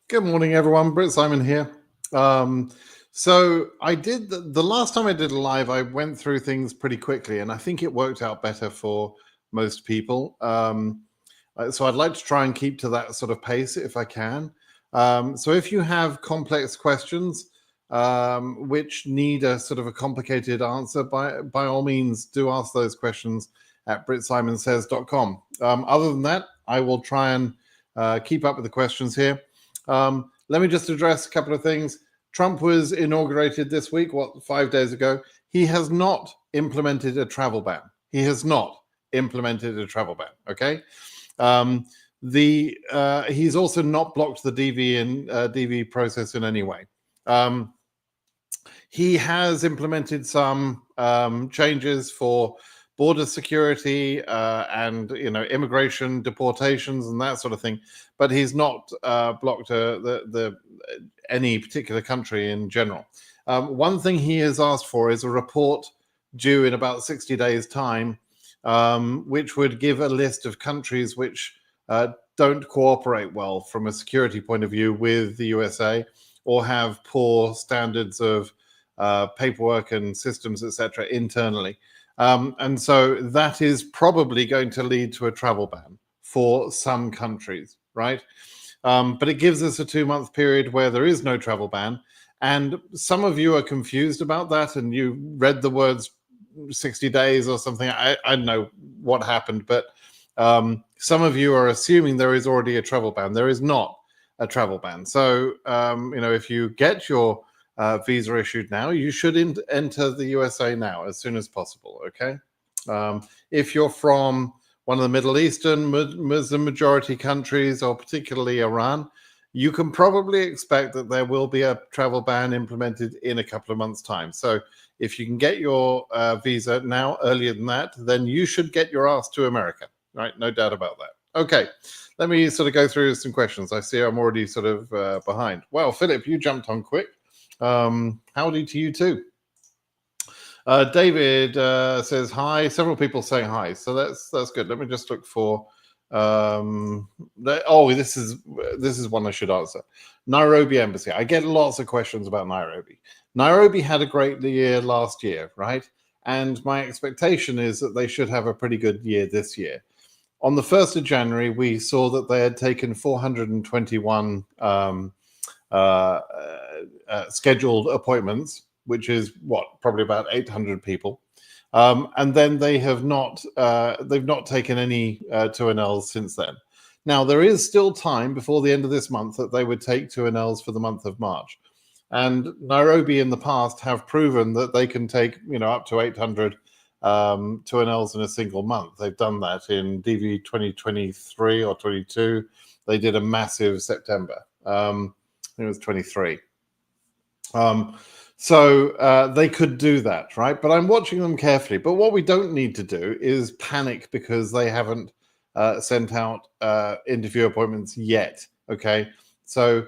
Good morning, everyone. Britt Simon here. So I did the last time I did a live, I went through things pretty quickly, and I think it worked out better for most people. So I'd like to try and keep to that sort of pace if I can. So if you have complex questions which need a sort of a complicated answer, by all means, do ask those questions at britsimonsays.com. Other than that, I will try and keep up with the questions here. Let me just address a couple of things. Trump was inaugurated this week, 5 days ago. He has not implemented a travel ban. He has not implemented a travel ban. Okay. He's also not blocked the DV process in any way. He has implemented some changes for border security and immigration, deportations, and that sort of thing. But he's not blocked any particular country in general. One thing he has asked for is a report due in about 60 days' time, which would give a list of countries which don't cooperate well from a security point of view with the USA, or have poor standards of paperwork and systems, etc., internally. And so that is probably going to lead to a travel ban for some countries, right? But it gives us a 2-month period where there is no travel ban. And some of you are confused about that, and you read the words 60 days or something. I don't know what happened, but some of you are assuming there is already a travel ban. There is not a travel ban. So, if you get your visa issued now, you should enter the USA now as soon as possible. Okay. If you're from one of the Middle Eastern Muslim majority countries, or particularly Iran, you can probably expect that there will be a travel ban implemented in a couple of months' time. So if you can get your visa now earlier than that, then you should get your ass to America, right? No doubt about that. Okay, let me sort of go through some questions. I see I'm already sort of behind. Well, Philip, you jumped on quick. Howdy to you too. David says hi. Several people saying hi, so that's good. Let me just look for. This is one I should answer. Nairobi Embassy. I get lots of questions about Nairobi. Nairobi had a great year last year, right? And my expectation is that they should have a pretty good year this year. On the 1st of January, we saw that they had taken 421 scheduled appointments, which is probably about 800 people. And then they have not taken any 2NLs since then. Now, there is still time before the end of this month that they would take 2NLs for the month of March. And Nairobi in the past have proven that they can take, up to 800 2NLs in a single month. They've done that in DV 2023 or 22. They did a massive September. I think it was 23. So they could do that, right? But I'm watching them carefully. But what we don't need to do is panic because they haven't sent out interview appointments yet, okay? So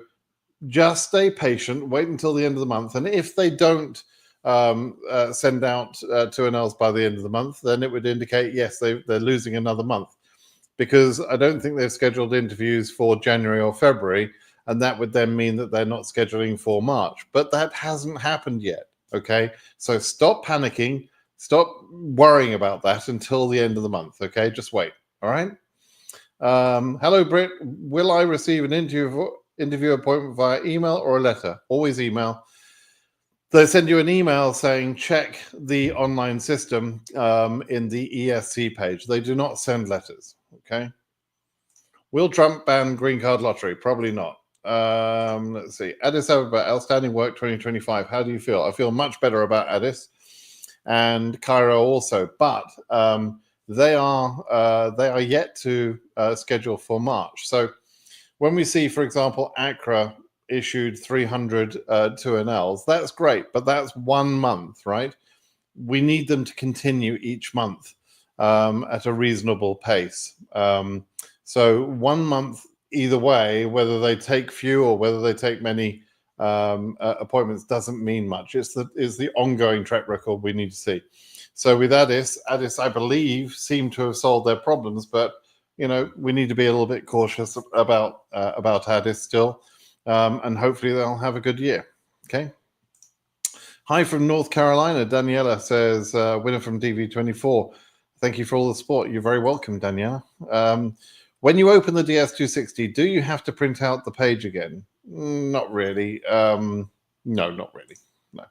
just stay patient, wait until the end of the month. And if they don't send out 2NLs by the end of the month, then it would indicate, yes, they're losing another month. Because I don't think they've scheduled interviews for January or February, and that would then mean that they're not scheduling for March. But that hasn't happened yet, okay? So stop panicking, stop worrying about that until the end of the month, okay? Just wait, all right? Hello, Britt. Will I receive an interview appointment via email or a letter? Always email. They send you an email saying check the online system in the ESC page. They do not send letters, okay? Will Trump ban green card lottery? Probably not. Let's see. Addis Ababa, outstanding work 2025. How do you feel? I feel much better about Addis and Cairo also, but they are yet to schedule for March. So when we see, for example, Accra issued 300 2NLs, that's great, but that's 1 month, right? We need them to continue each month at a reasonable pace. So 1 month either way, whether they take few or whether they take many appointments, doesn't mean much. It's the ongoing track record we need to see. So with Addis, I believe, seem to have solved their problems, but we need to be a little bit cautious about Addis still. and hopefully they'll have a good year. Okay. Hi from North Carolina. Daniela says, winner from DV24. Thank you for all the support. You're very welcome, Daniela. When you open the DS260, do you have to print out the page again? Not really. No, not really. No.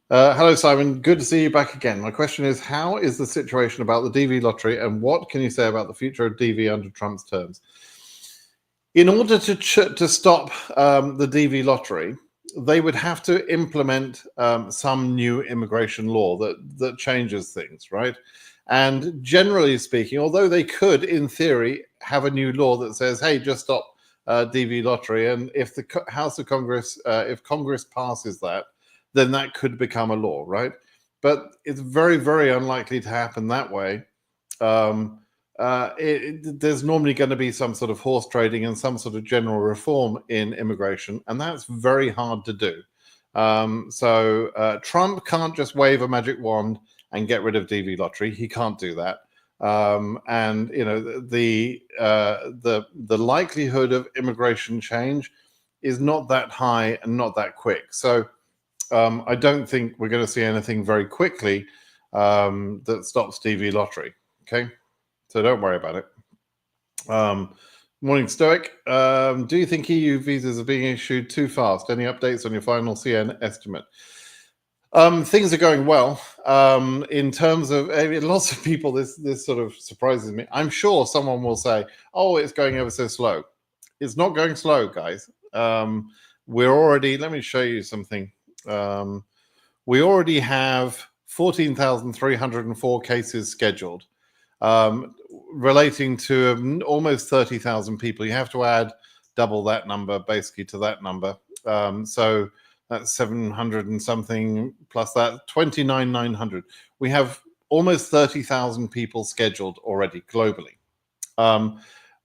Hello, Simon. Good to see you back again. My question is, how is the situation about the DV lottery, and what can you say about the future of DV under Trump's terms? In order to stop the DV lottery, they would have to implement some new immigration law that changes things, right? And generally speaking, although they could, in theory, have a new law that says, hey, just stop DV lottery, and if the House of Congress, if Congress passes that, then that could become a law, right? But it's very, very unlikely to happen that way. There's normally going to be some sort of horse trading and some sort of general reform in immigration, and that's very hard to do. So Trump can't just wave a magic wand and get rid of DV lottery. He can't do that. And you know, the likelihood of immigration change is not that high and not that quick. So I don't think we're going to see anything very quickly that stops DV lottery. Okay. So don't worry about it. Morning, Stoic. Do you think EU visas are being issued too fast? Any updates on your final CN estimate? Things are going well. In terms of lots of people, this sort of surprises me. I'm sure someone will say, "Oh, it's going ever so slow." It's not going slow, guys. We're already. Let me show you something. We already have 14,304 cases scheduled. Relating to almost 30,000 people. You have to add double that number basically to that number. So that's 700 and something plus that, 29,900. We have almost 30,000 people scheduled already globally.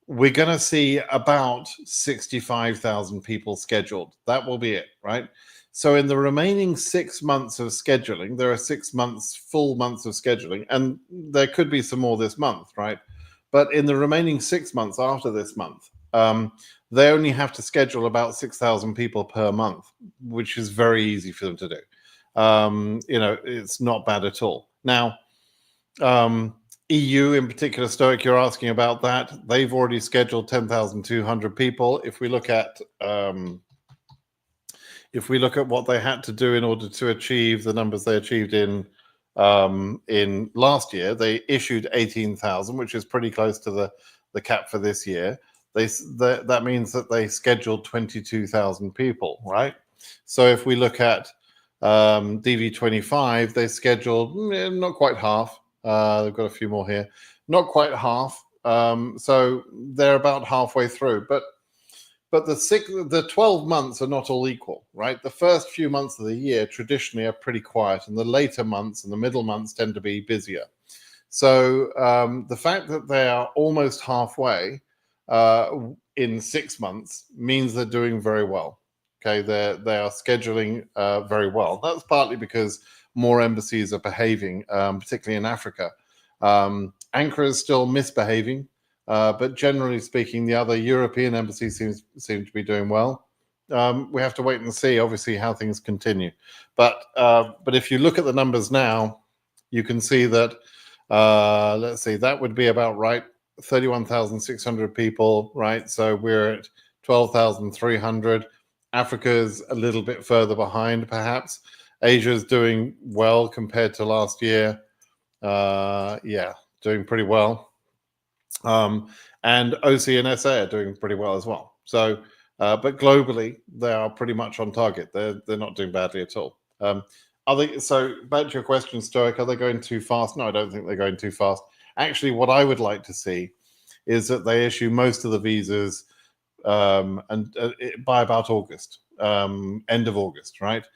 We're going to see about 65,000 people scheduled. That will be it, right? So in the remaining 6 months of scheduling, there are 6 months, full months of scheduling, and there could be some more this month, right? But in the remaining 6 months after this month, they only have to schedule about 6,000 people per month, which is very easy for them to do. You know, it's not bad at all. Now, EU in particular, Stoic, you're asking about that. They've already scheduled 10,200 people. If we look at what they had to do in order to achieve the numbers they achieved in last year, they issued 18,000, which is pretty close to the cap for this year. That means that they scheduled 22,000 people, right? So if we look at DV25, they scheduled not quite half. They've got a few more here, not quite half. So they're about halfway through, but the 12 months are not all equal, right? The first few months of the year traditionally are pretty quiet, and the later months and the middle months tend to be busier. So the fact that they are almost halfway in 6 months means they're doing very well. Okay, they are scheduling very well. That's partly because more embassies are behaving, particularly in Africa. Ankara is still misbehaving. But generally speaking, the other European embassies seem to be doing well. We have to wait and see, obviously, how things continue. But if you look at the numbers now, you can see that, let's see, that would be about right, 31,600 people, right? So we're at 12,300. Africa's a little bit further behind, perhaps. Asia's doing well compared to last year. Yeah, doing pretty well. And OC and SA are doing pretty well as well. So, but globally, they are pretty much on target. They're not doing badly at all. So back to your question, Stoic, are they going too fast? No, I don't think they're going too fast. Actually, what I would like to see is that they issue most of the visas by about August, end of August, right?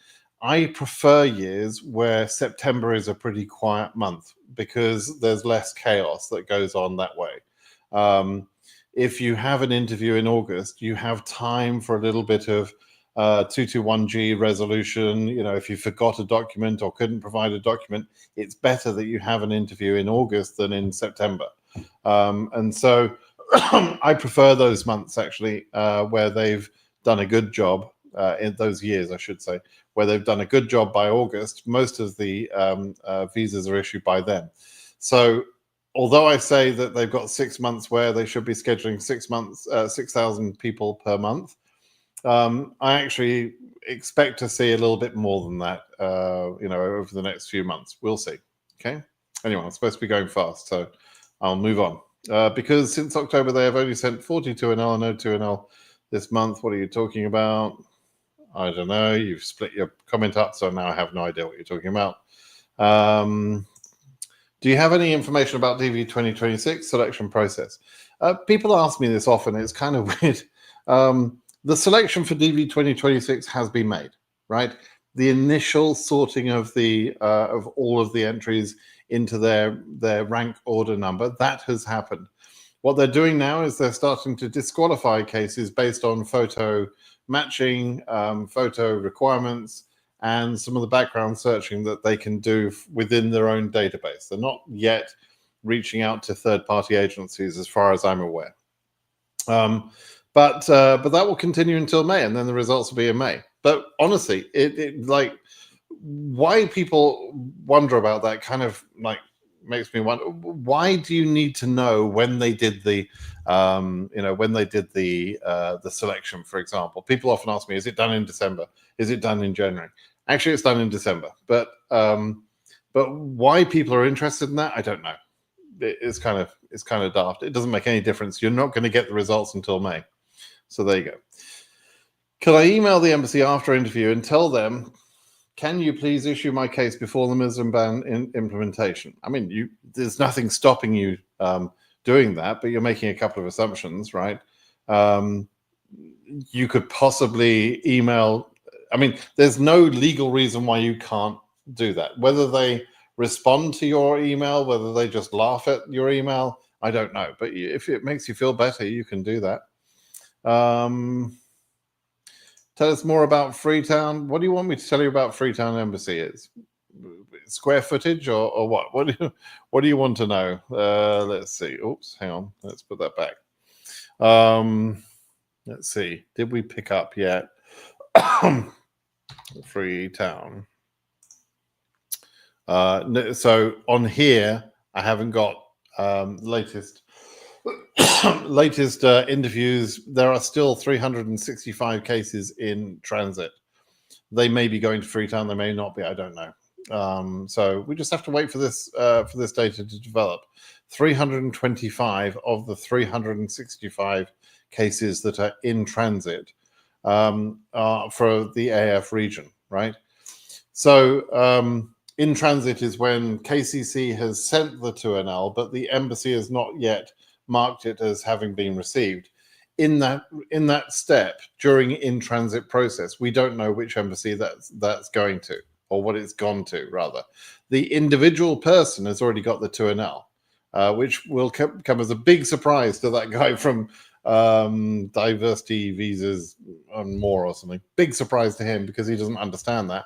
I prefer years where September is a pretty quiet month because there's less chaos that goes on that way. If you have an interview in August, you have time for a little bit of 221G resolution. You know, if you forgot a document or couldn't provide a document, it's better that you have an interview in August than in September. And so I prefer those months actually where they've done a good job in those years, I should say, where they've done a good job by August, most of the visas are issued by then. So although I say that they've got 6 months where they should be scheduling 6 months, 6,000 people per month, I actually expect to see a little bit more than that, over the next few months. We'll see. Okay. Anyway, I'm supposed to be going fast, so I'll move on. Because since October, they have only sent 42NL and no 2NL this month. What are you talking about? I don't know. You've split your comment up, so now I have no idea what you're talking about. Do you have any information about DV 2026 selection process? People ask me this often. It's kind of weird. The selection for DV 2026 has been made, right? The initial sorting of the of all of the entries into their rank order number, that has happened. What they're doing now is they're starting to disqualify cases based on photo matching, photo requirements, and some of the background searching that they can do within their own database. They're not yet reaching out to third-party agencies, as far as I'm aware. But that will continue until May, and then the results will be in May. But honestly, it like why people wonder about that kind of like makes me wonder, why do you need to know when they did the the selection, for example? People often ask me, is it done in December? Is it done in January? Actually, it's done in December. But why people are interested in that, I don't know. It's kind of daft. It doesn't make any difference. You're not going to get the results until May. So there you go. Can I email the embassy after interview and tell them, can you please issue my case before the Muslim ban implementation? I mean, there's nothing stopping you doing that, but you're making a couple of assumptions, right? You could possibly email. I mean, there's no legal reason why you can't do that. Whether they respond to your email, whether they just laugh at your email, I don't know. But if it makes you feel better, you can do that. Tell us more about Freetown. What do you want me to tell you about Freetown Embassy? Is square footage or what? What do you want to know? Let's see. Oops, hang on. Let's put that back. Let's see. Did we pick up yet? Freetown. So on here, I haven't got latest interviews. There are still 365 cases in transit. They may be going to Freetown, they may not be, I don't know. So we just have to wait for this data to develop. 325 of the 365 cases that are in transit are for the AF region, right? So in transit is when KCC has sent the 2NL, but the embassy has not yet marked it as having been received. In that step during in-transit process, we don't know which embassy that's going to, or what it's gone to, rather. The individual person has already got the 2NL, which will come as a big surprise to that guy from diversity visas and more or something. Big surprise to him because he doesn't understand that.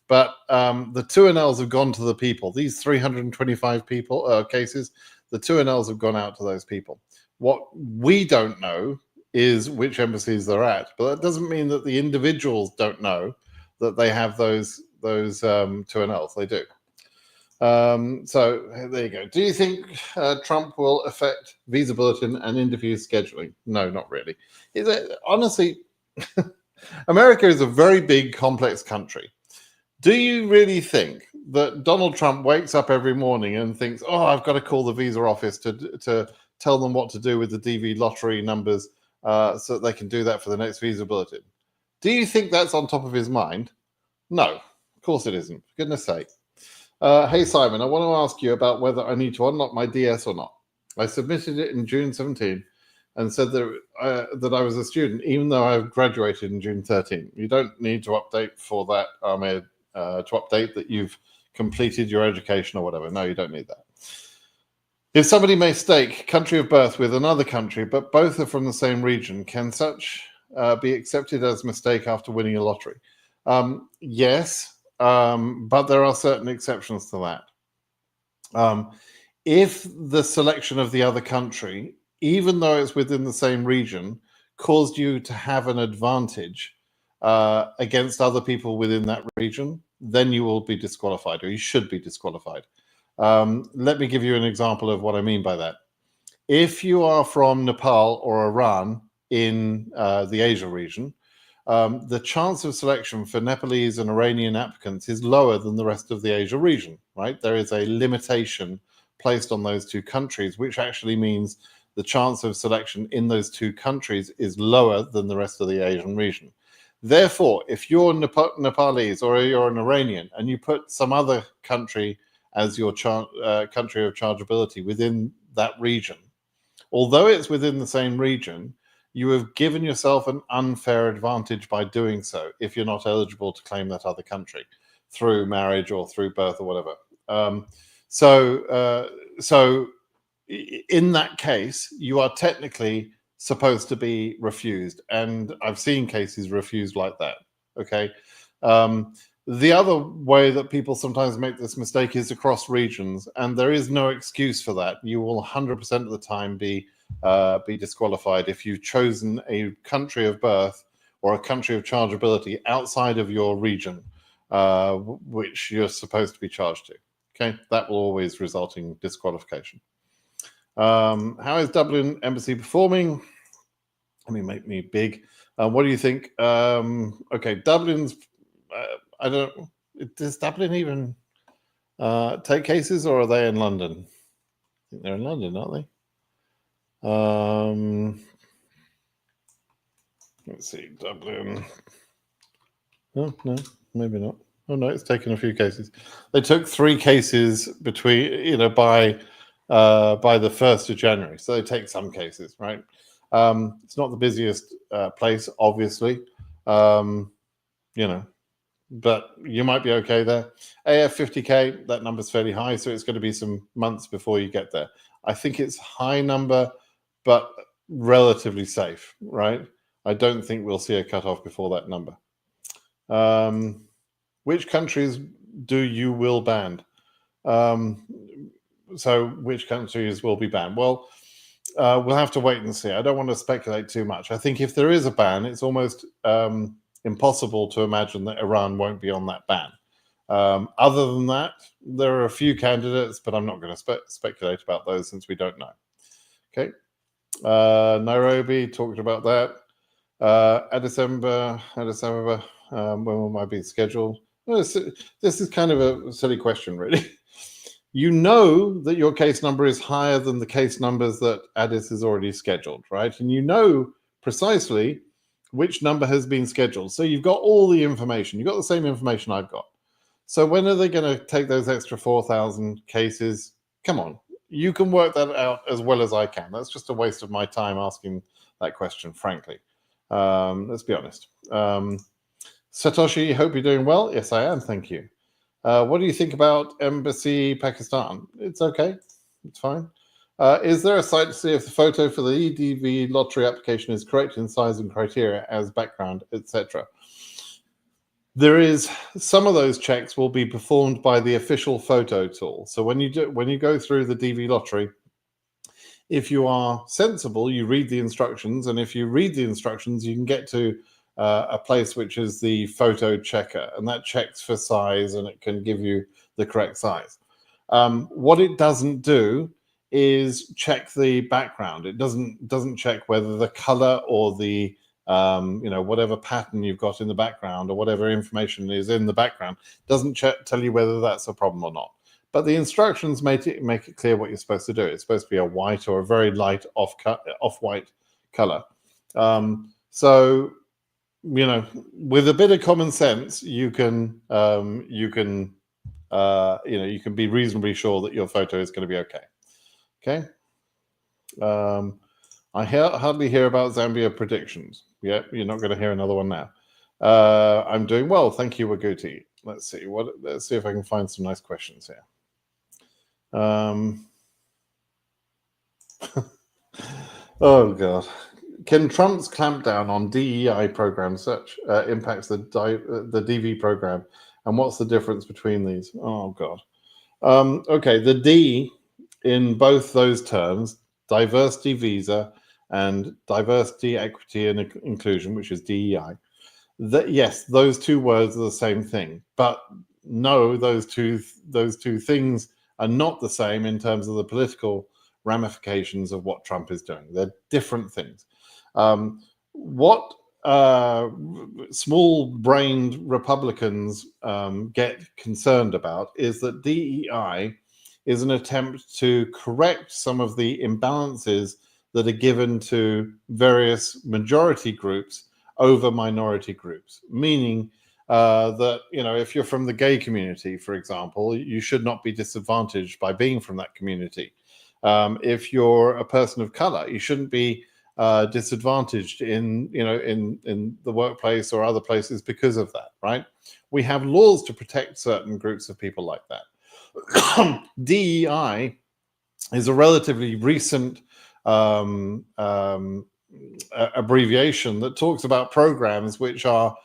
But the 2NLs have gone to the people. These 325 people cases, the 2NLs have gone out to those people. What we don't know is which embassies they're at, but that doesn't mean that the individuals don't know that they have those 2NLs. They do. So there you go. Do you think Trump will affect visa bulletin and interview scheduling? No, not really. Honestly, America is a very big, complex country. Do you really think that Donald Trump wakes up every morning and thinks, oh, I've got to call the visa office to tell them what to do with the DV lottery numbers so that they can do that for the next visa bulletin? Do you think that's on top of his mind? No, of course it isn't. For goodness sake. Hey, Simon, I want to ask you about whether I need to unlock my DS or not. I submitted it in June 17 and said that I was a student, even though I've graduated in June 13. You don't need to update for that, Ahmed. To update that you've completed your education or whatever. No, you don't need that. If somebody may mistake country of birth with another country, but both are from the same region, can such be accepted as mistake after winning a lottery? Yes, but there are certain exceptions to that. If the selection of the other country, even though it's within the same region, caused you to have an advantage against other people within that region, then you will be disqualified, or you should be disqualified. Let me give you an example of what I mean by that. If you are from Nepal or Iran in the Asia region, the chance of selection for Nepalese and Iranian applicants is lower than the rest of the Asia region, right? There is a limitation placed on those two countries, which actually means the chance of selection in those two countries is lower than the rest of the Asian region. Therefore, if you're Nepalese or you're an Iranian and you put some other country as your country of chargeability within that region, although it's within the same region, you have given yourself an unfair advantage by doing so if you're not eligible to claim that other country through marriage or through birth or whatever. So in that case, you are technically supposed to be refused. And I've seen cases refused like that. Okay. The other way that people sometimes make this mistake is across regions, and there is no excuse for that. You will 100% of the time be disqualified if you've chosen a country of birth or a country of chargeability outside of your region, which you're supposed to be charged to. Okay, that will always result in disqualification. How is Dublin Embassy performing? Let me make me big. What do you think? Okay, Dublin's. I don't. Does Dublin even take cases, or are they in London? I think they're in London, aren't they? Let's see, Dublin. No, maybe not. Oh no, it's taken a few cases. They took 3 cases between, by the 1st of January. So they take some cases, right? It's not the busiest place, obviously. But you might be okay there. AF 50K, that number's fairly high, so it's going to be some months before you get there. I think it's high number, but relatively safe, right? I don't think we'll see a cutoff before that number. Which countries do you will ban? So which countries will be banned? Well, we'll have to wait and see. I don't want to speculate too much. I think if there is a ban, it's almost impossible to imagine that Iran won't be on that ban. Other than that, there are a few candidates, but I'm not going to speculate about those since we don't know. Okay. Nairobi, talked about that. Addis Ababa, when will my be scheduled? Well, this is kind of a silly question, really. You know that your case number is higher than the case numbers that Addis is already scheduled, right? And you know precisely which number has been scheduled. So you've got all the information. You've got the same information I've got. So when are they going to take those extra 4,000 cases? Come on. You can work that out as well as I can. That's just a waste of my time asking that question, frankly. Let's be honest. Satoshi, hope you're doing well. Yes, I am. Thank you. What do you think about Embassy Pakistan? It's okay. It's fine. Is there a site to see if the photo for the EDV lottery application is correct in size and criteria as background, etc.? There is. Some of those checks will be performed by the official photo tool. So when you go through the DV lottery, if you are sensible, you read the instructions, and if you read the instructions, you can get to a place which is the photo checker, and that checks for size, and it can give you the correct size. What it doesn't do is check the background. It doesn't check whether the color or the whatever pattern you've got in the background or whatever information is in the background doesn't tell you whether that's a problem or not. But the instructions make it clear what you're supposed to do. It's supposed to be a white or a very light off-white color. So with a bit of common sense, you can be reasonably sure that your photo is going to be okay. Okay. I hardly hear about Zambia predictions. Yeah, you're not going to hear another one now. I'm doing well, thank you, Waguti. Let's see if I can find some nice questions here. Oh God. Can Trump's clampdown on DEI program search impacts the DV program, and what's the difference between these? Oh God. Okay, the D in both those terms, diversity visa and diversity, equity, and inclusion, which is DEI, that yes, those two words are the same thing, but no, those two things are not the same in terms of the political ramifications of what Trump is doing. They're different things. What small-brained Republicans get concerned about is that DEI is an attempt to correct some of the imbalances that are given to various majority groups over minority groups, meaning that, if you're from the gay community, for example, you should not be disadvantaged by being from that community. If you're a person of color, you shouldn't be disadvantaged in the workplace or other places because of that, right? We have laws to protect certain groups of people like that. DEI is a relatively recent abbreviation that talks about programs which are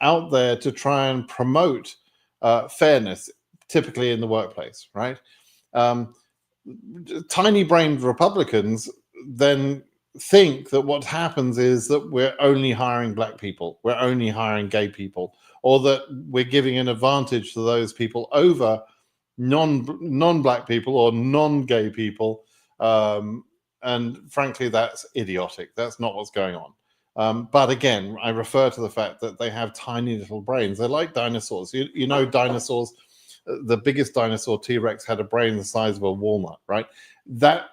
out there to try and promote fairness, typically in the workplace, right? Tiny-brained Republicans then think that what happens is that we're only hiring black people, we're only hiring gay people, or that we're giving an advantage to those people over non-black people or non-gay people. And frankly, that's idiotic. That's not what's going on. But again, I refer to the fact that they have tiny little brains. They're like dinosaurs. Dinosaurs, the biggest dinosaur, T-Rex, had a brain the size of a walnut, right? That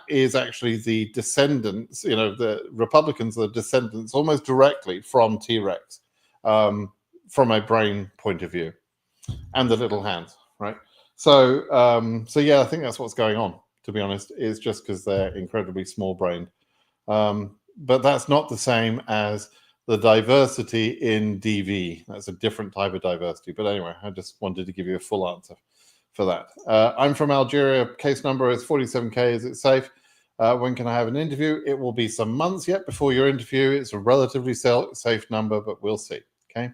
is actually the descendants, the Republicans are the descendants almost directly from T-Rex, from a brain point of view, and the little hands, right? So yeah, I think that's what's going on, to be honest, is just because they're incredibly small-brained. But that's not the same as the diversity in DV. That's a different type of diversity. But anyway, I just wanted to give you a full answer for that. I'm from Algeria. Case number is 47K. Is it safe? When can I have an interview? It will be some months yet before your interview. It's a relatively safe number, but we'll see. Okay.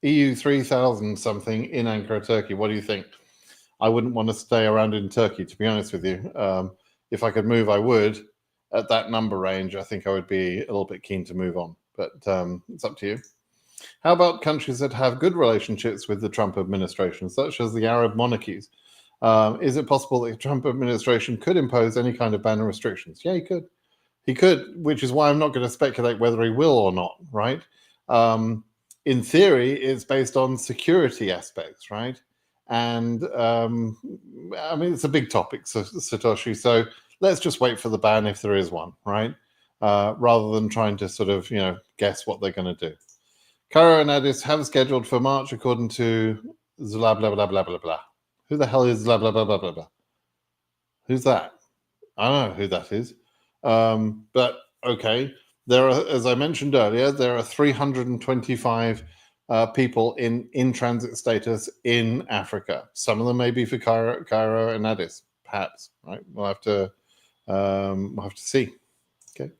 EU 3000 something in Ankara, Turkey. What do you think? I wouldn't want to stay around in Turkey, to be honest with you. If I could move, I would. At that number range, I think I would be a little bit keen to move on, but it's up to you. How about countries that have good relationships with the Trump administration, such as the Arab monarchies? Is it possible that the Trump administration could impose any kind of ban or restrictions? Yeah, he could. He could, which is why I'm not going to speculate whether he will or not, right? In theory, it's based on security aspects, right? And I mean, it's a big topic, Satoshi. So let's just wait for the ban if there is one, right? Rather than trying to sort of, guess what they're going to do. Cairo and Addis have scheduled for March according to blah, blah, blah, blah, blah, blah. Who the hell is blah, blah, blah, blah, blah, blah? Who's that? I don't know who that is. But okay, there are, as I mentioned earlier, there are 325 people in transit status in Africa. Some of them may be for Cairo and Addis, perhaps. Right? We'll have to see. Okay.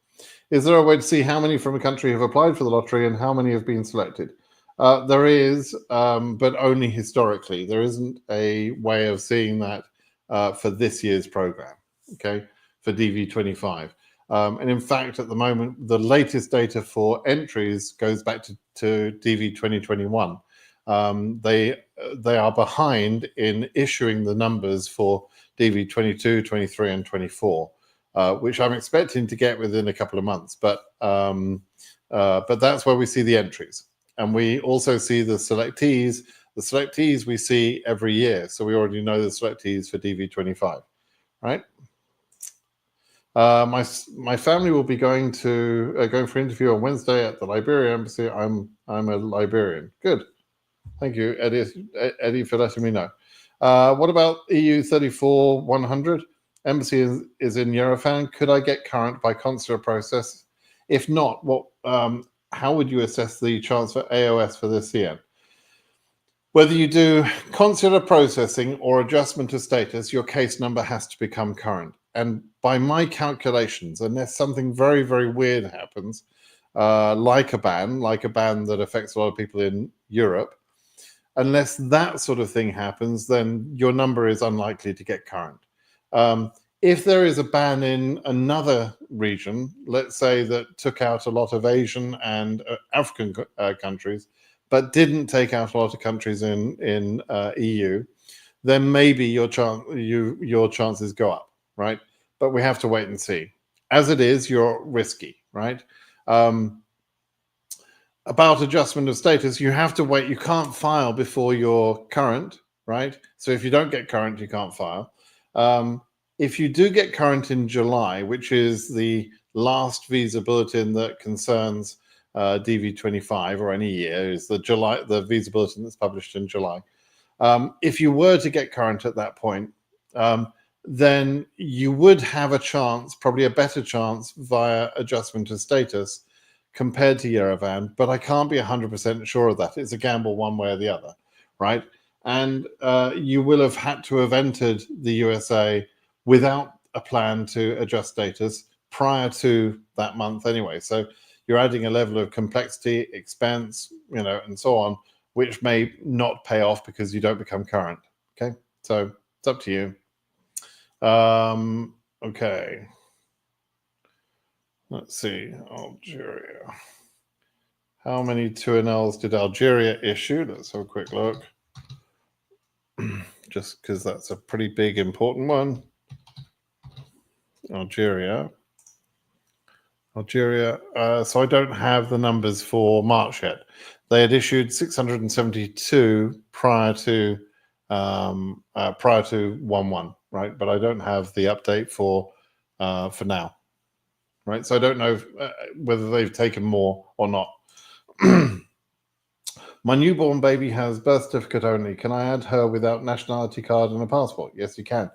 Is there a way to see how many from a country have applied for the lottery and how many have been selected? There is, but only historically. There isn't a way of seeing that for this year's program. Okay, for DV25. And in fact, at the moment, the latest data for entries goes back to DV 2021. They are behind in issuing the numbers for DV 22, 23, and 24, which I'm expecting to get within a couple of months. But that's where we see the entries. And we also see the selectees. The selectees we see every year. So we already know the selectees for DV 25, right? My family will be going for interview on Wednesday at the Liberian Embassy. I'm a Liberian. Good. Thank you, Eddie, for letting me know. What about EU 34-100? Embassy is in Yerevan. Could I get current by consular process? If not, how would you assess the chance for AOS for this year? Whether you do consular processing or adjustment of status, your case number has to become current. And by my calculations, unless something very, very weird happens, like a ban that affects a lot of people in Europe, unless that sort of thing happens, then your number is unlikely to get current. If there is a ban in another region, let's say that took out a lot of Asian and African countries, but didn't take out a lot of countries in EU, then maybe your chances go up, right? But we have to wait and see. As it is, you're risky, right? About adjustment of status, you have to wait. You can't file before you're current, right? So if you don't get current, you can't file. If you do get current in July, which is the last visa bulletin that concerns DV25 or any year, is the visa bulletin that's published in July. If you were to get current at that point, then you would have a chance, probably a better chance via adjustment of status compared to Yerevan, but I can't be 100% sure of that. It's a gamble one way or the other, right? And you will have had to have entered the USA without a plan to adjust status prior to that month anyway. So you're adding a level of complexity, expense, and so on, which may not pay off because you don't become current. Okay, so it's up to you. Okay. Let's see, Algeria. How many 2NLs did Algeria issue? Let's have a quick look. Just because that's a pretty big, important one. Algeria. So I don't have the numbers for March yet. They had issued 672 prior to 1/1, right? But I don't have the update for now, right? So I don't know whether they've taken more or not. My newborn baby has birth certificate only. Can I add her without nationality card and a passport? Yes, you can.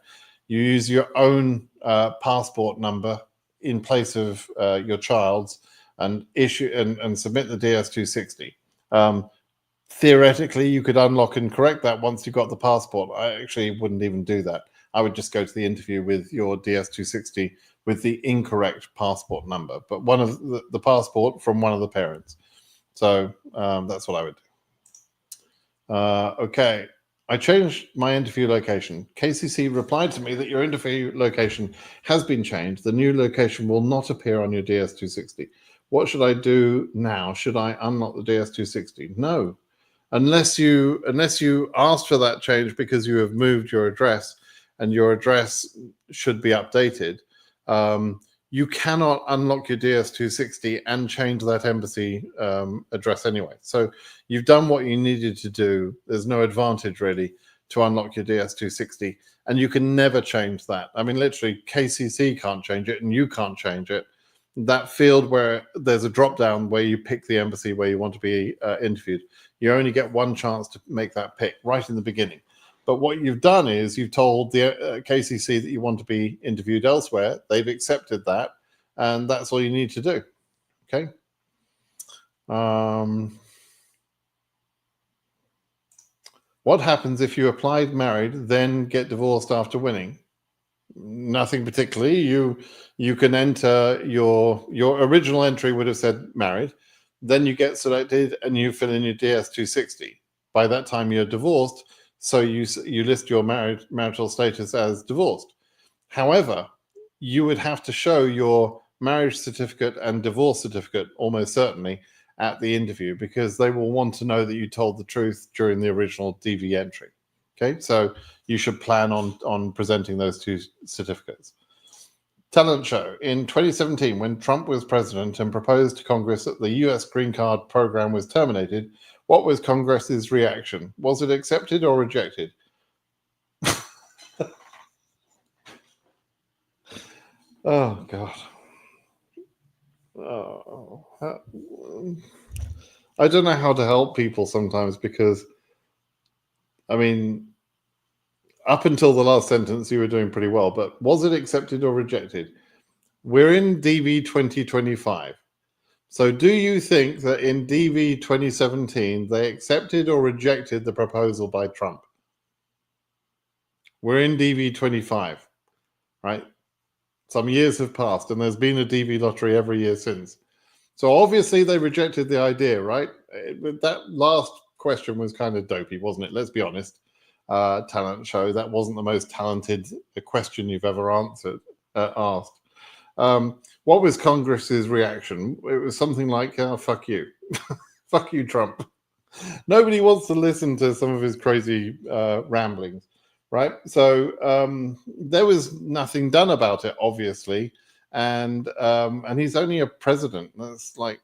You use your own passport number in place of your child's and issue and submit the DS260. Theoretically, you could unlock and correct that once you got the passport. I actually wouldn't even do that. I would just go to the interview with your DS260 with the incorrect passport number, but one of the passport from one of the parents. So that's what I would do. Okay. I changed my interview location. KCC replied to me that your interview location has been changed. The new location will not appear on your DS260. What should I do now? Should I unlock the DS260? No. Unless you asked for that change because you have moved your address and your address should be updated, you cannot unlock your DS260 and change that embassy address anyway. So you've done what you needed to do. There's no advantage really to unlock your DS260, and you can never change that. I mean, literally, KCC can't change it, and you can't change it. That field where there's a drop down where you pick the embassy where you want to be interviewed, you only get one chance to make that pick right in the beginning. But what you've done is you've told the KCC that you want to be interviewed elsewhere. They've accepted that, and that's all you need to do. Okay. What happens if you applied married, then get divorced after winning? Nothing particularly. You can enter your original entry would have said married, then you get selected and you fill in your DS260. By that time you're divorced, so you list your marital status as divorced. However, you would have to show your marriage certificate and divorce certificate almost certainly at the interview, because they will want to know that you told the truth during the original DV entry. Okay, so you should plan on presenting those two certificates. Talent show. In 2017, when Trump was president and proposed to Congress that the US Greencard program was terminated, what was Congress's reaction? Was it accepted or rejected? Oh, God. Oh, I don't know how to help people sometimes, because, I mean, up until the last sentence, you were doing pretty well, but was it accepted or rejected? We're in DV 2025. So do you think that in DV 2017, they accepted or rejected the proposal by Trump? We're in DV 25, right? Some years have passed, and there's been a DV lottery every year since. So obviously they rejected the idea, right? That last question was kind of dopey, wasn't it? Let's be honest. Talent show. That wasn't the most talented question you've ever asked. What was Congress's reaction? It was something like, oh, fuck you. Fuck you, Trump. Nobody wants to listen to some of his crazy ramblings, right? So there was nothing done about it, obviously. And he's only a president. That's like,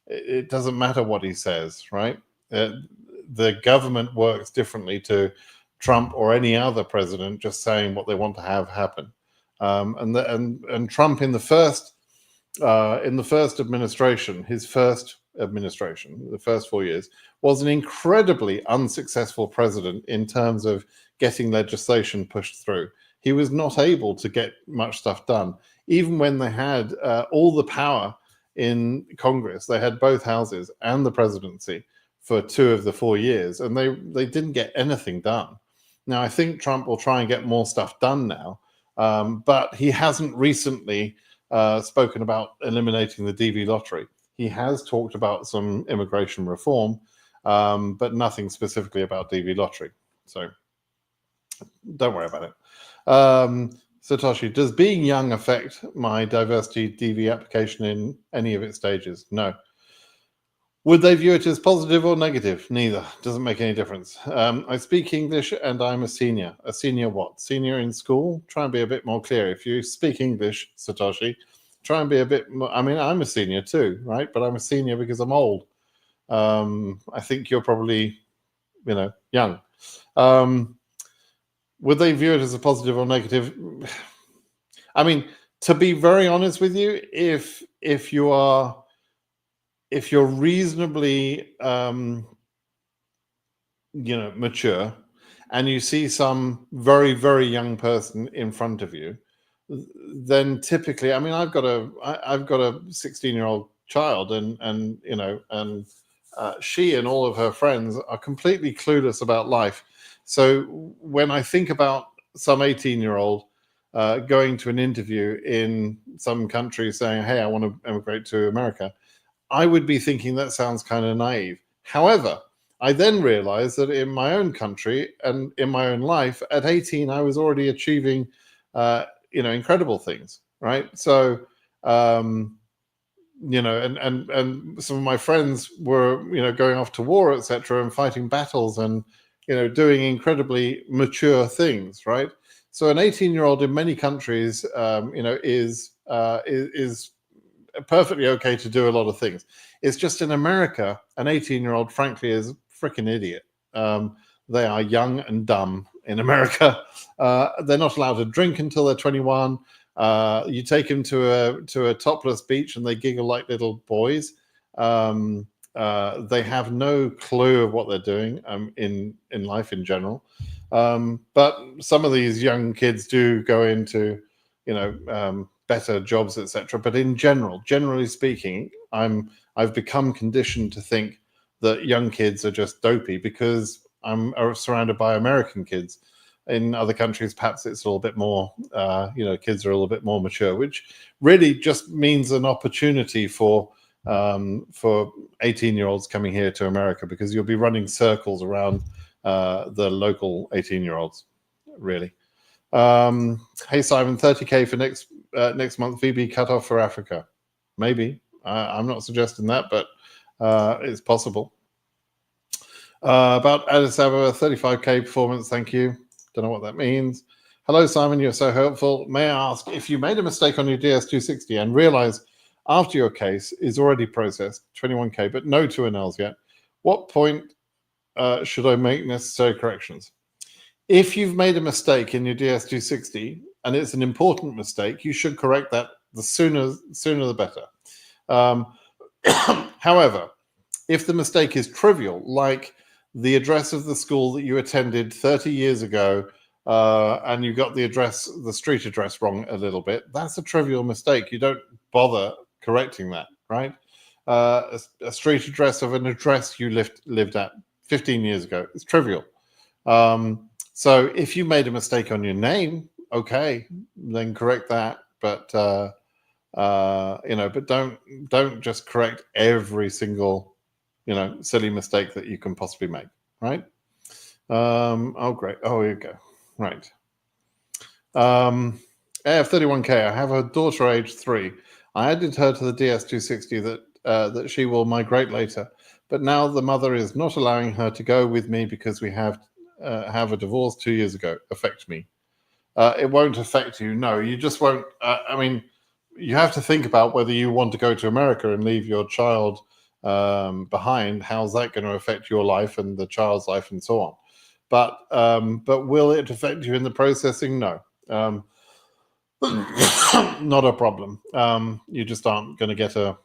it doesn't matter what he says, right? The government works differently to Trump or any other president just saying what they want to have happen. And Trump in the first administration, the first 4 years, was an incredibly unsuccessful president in terms of getting legislation pushed through. He was not able to get much stuff done, even when they had all the power in Congress. They had both houses and the presidency for 2 of the 4 years, and they didn't get anything done. Now, I think Trump will try and get more stuff done now, but he hasn't recently spoken about eliminating the DV lottery. He has talked about some immigration reform, but nothing specifically about DV lottery. So don't worry about it. Satoshi, does being young affect my diversity DV application in any of its stages? No. Would they view it as positive or negative? Neither. Doesn't make any difference. I speak English and I'm a senior. A senior what? Senior in school? Try and be a bit more clear. If you speak English, Satoshi, try and be a bit more. I mean, I'm a senior too, right? But I'm a senior because I'm old. I think you're probably, young. Would they view it as a positive or negative? I mean, to be very honest with you, if you're reasonably mature and you see some very, very young person in front of you, then typically, I mean, I've got a 16-year-old child, and she and all of her friends are completely clueless about life. So when I think about some 18-year-old going to an interview in some country saying, hey, I want to emigrate to America, I would be thinking that sounds kind of naive. However, I then realized that in my own country and in my own life, at 18, I was already achieving, incredible things, right? So, and some of my friends were, going off to war, etc., and fighting battles and, doing incredibly mature things, right? So an 18-year-old in many countries, is perfectly okay to do a lot of things. It's just in America, an 18-year-old, frankly, is a freaking idiot. They are young and dumb in America. They're not allowed to drink until they're 21. You take them to a topless beach and they giggle like little boys. They have no clue of what they're doing in life in general. But some of these young kids do go into, better jobs, etc. But in generally speaking, I've become conditioned to think that young kids are just dopey because I'm surrounded by American kids. In other countries, perhaps it's a little bit more, kids are a little bit more mature, which really just means an opportunity for 18-year-olds coming here to America, because you'll be running circles around the local 18-year-olds, really. Hey, Simon, 30K for next month VB cutoff for Africa. Maybe. I'm not suggesting that, but it's possible. About Addis Ababa, 35K performance. Thank you. Don't know what that means. Hello, Simon. You're so helpful. May I ask, if you made a mistake on your DS260 and realize after your case is already processed, 21K, but no 2NLs yet, what point should I make necessary corrections? If you've made a mistake in your DS260 and it's an important mistake, you should correct that the sooner the better. However, if the mistake is trivial, like the address of the school that you attended 30 years ago, and you got the street address wrong a little bit, that's a trivial mistake. You don't bother correcting that, right? A street address of an address you lived at 15 years ago, it's trivial. So if you made a mistake on your name, okay, then correct that. But but don't just correct every single silly mistake that you can possibly make, right? Oh, great. Oh, here you go. Right. AF31K, I have a daughter aged 3. I added her to the DS260 that she will migrate later, but now the mother is not allowing her to go with me because we have a divorce 2 years ago. Affect me? It won't affect you. No, you just won't. You have to think about whether you want to go to America and leave your child behind. How's that going to affect your life and the child's life and so on? But will it affect you in the processing? No. Not a problem. You just aren't going to get a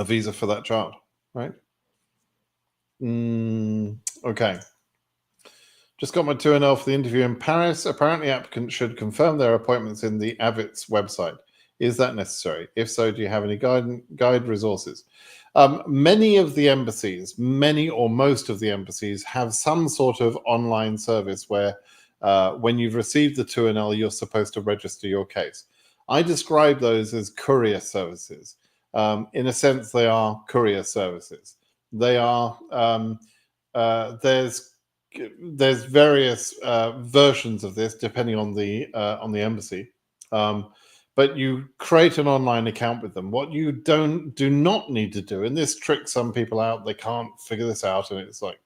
visa for that child, right? Okay. Just got my 2NL for the interview in Paris. Apparently, applicants should confirm their appointments in the AVIT's website. Is that necessary? If so, do you have any guide resources? Many of the embassies, many or most of the embassies, have some sort of online service where when you've received the 2NL, you're supposed to register your case. I describe those as courier services. In a sense, they are courier services. They are, there's various versions of this depending on the embassy. But you create an online account with them. What you do not need to do, and this tricks some people out, they can't figure this out, and it's like,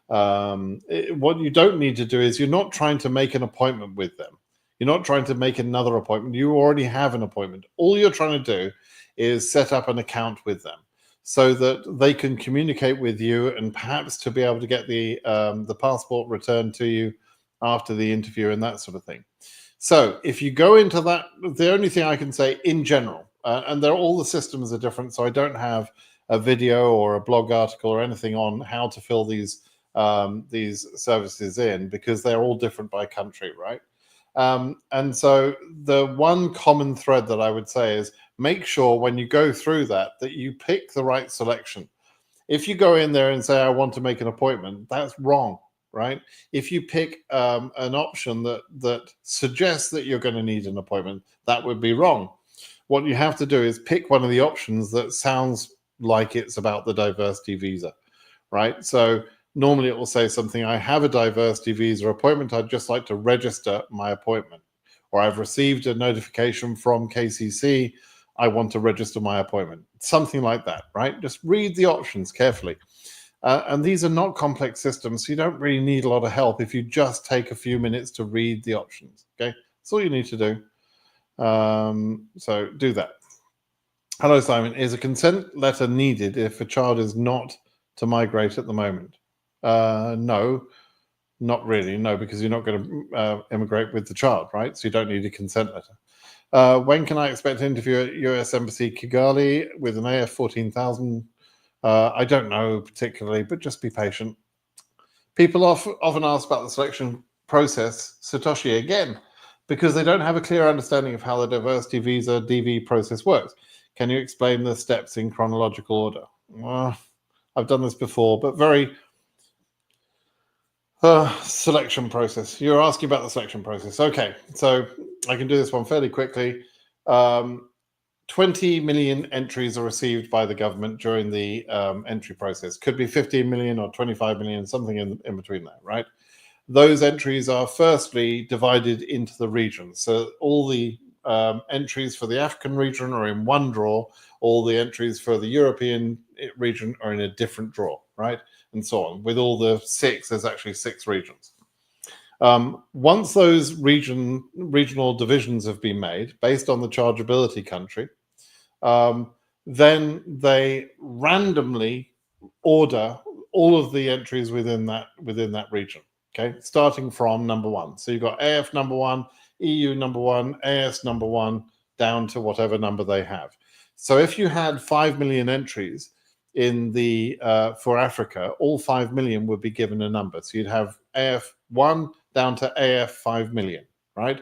what you don't need to do is you're not trying to make an appointment with them. You're not trying to make another appointment. You already have an appointment. All you're trying to do is set up an account with them so that they can communicate with you and perhaps to be able to get the passport returned to you after the interview and that sort of thing. So if you go into that, the only thing I can say in general, and all the systems are different, so I don't have a video or a blog article or anything on how to fill these services in because they're all different by country, right? And so the one common thread that I would say is make sure when you go through that you pick the right selection. If you go in there and say, I want to make an appointment, that's wrong, right? If you pick an option that suggests that you're going to need an appointment, that would be wrong. What you have to do is pick one of the options that sounds like it's about the diversity visa, right? So normally it will say something, I have a diversity visa appointment, I'd just like to register my appointment. Or I've received a notification from KCC, I want to register my appointment. Something like that, right? Just read the options carefully. And these are not complex systems, so you don't really need a lot of help if you just take a few minutes to read the options, okay? That's all you need to do. So do that. Hello, Simon. Is a consent letter needed if a child is not to migrate at the moment? No, not really. No, because you're not going to immigrate with the child, right? So you don't need a consent letter. When can I expect an interview at US Embassy Kigali with an AF 14,000? I don't know particularly, but just be patient. People often ask about the selection process, Satoshi, again, because they don't have a clear understanding of how the diversity visa DV process works. Can you explain the steps in chronological order? Well, I've done this before, but very selection process. You're asking about the selection process. Okay, so I can do this one fairly quickly. 20 million entries are received by the government during the entry process. Could be 15 million or 25 million, something in between that, right? Those entries are firstly divided into the regions. So all the entries for the African region are in one drawer. All the entries for the European region are in a different drawer, right? And so on. With all the there's actually 6 regions. Once those regional divisions have been made based on the chargeability country, then they randomly order all of the entries within that region. Okay, starting from number 1. So you've got AF number 1, EU number 1, AS number 1, down to whatever number they have. So if you had 5 million entries in the for Africa, all 5 million would be given a number. So you'd have AF 1 down to AF 5 million, right?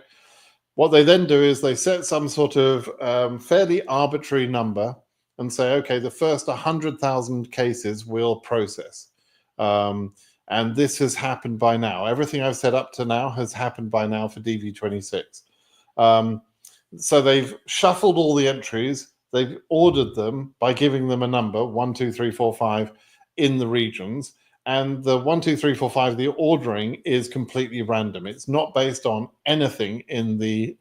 What they then do is they set some sort of fairly arbitrary number and say, okay, the first 100,000 cases will process. And this has happened by now. Everything I've said up to now has happened by now for DV26. So they've shuffled all the entries, They've ordered them by giving them a number 1, 2, 3, 4, 5 in the regions, and the 1, 2, 3, 4, 5 the ordering is completely random. It's not based on anything in the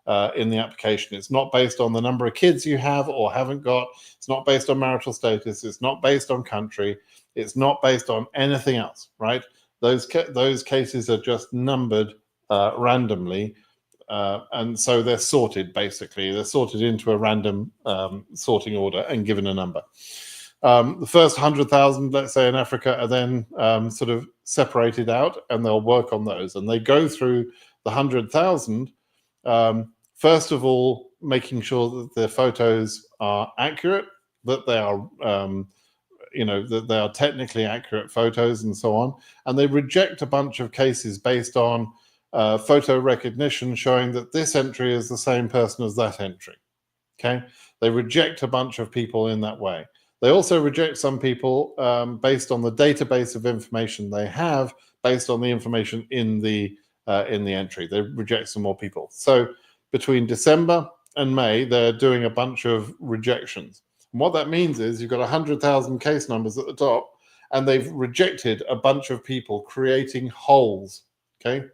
application. It's not based on the number of kids you have or haven't got. It's not based on marital status. It's not based on country. It's not based on anything else, right? Those cases are just numbered randomly, and so they're sorted. Basically, they're sorted into a random sorting order and given a number. The first 100,000, let's say, in Africa are then sort of separated out, and they'll work on those. And they go through the 100,000, first of all, making sure that the photos are accurate, that they are, that they are technically accurate photos, and so on. And they reject a bunch of cases based on photo recognition, showing that this entry is the same person as that entry. Okay, they reject a bunch of people in that way. They also reject some people based on the database of information they have, based on the information in the entry. They reject some more people. So between December and May, they're doing a bunch of rejections. And what that means is you've got 100,000 case numbers at the top, and they've rejected a bunch of people, creating holes. Okay.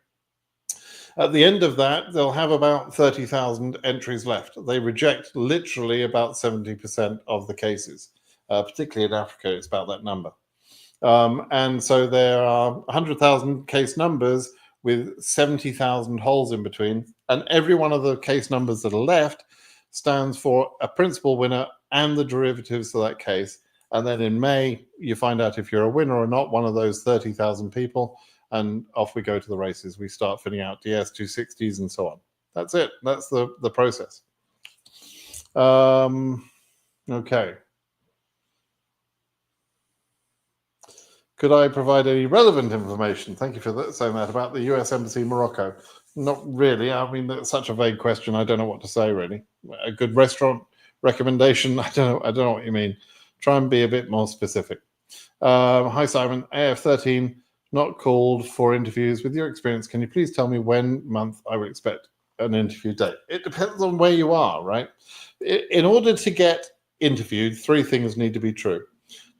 At the end of that, they'll have about 30,000 entries left. They reject literally about 70% of the cases. Particularly in Africa, it's about that number. And so there are 100,000 case numbers with 70,000 holes in between. And every one of the case numbers that are left stands for a principal winner and the derivatives for that case. And then in May, you find out if you're a winner or not, one of those 30,000 people. And off we go to the races. We start filling out DS260s and so on. That's it. That's the process. Okay. Could I provide any relevant information? Thank you for saying that about the US Embassy Morocco. Not really. I mean, that's such a vague question. I don't know what to say, really. A good restaurant recommendation? I don't know what you mean. Try and be a bit more specific. Hi, Simon. AF13, not called for interviews. With your experience, can you please tell me when month I would expect an interview date? It depends on where you are, right? In order to get interviewed, 3 things need to be true.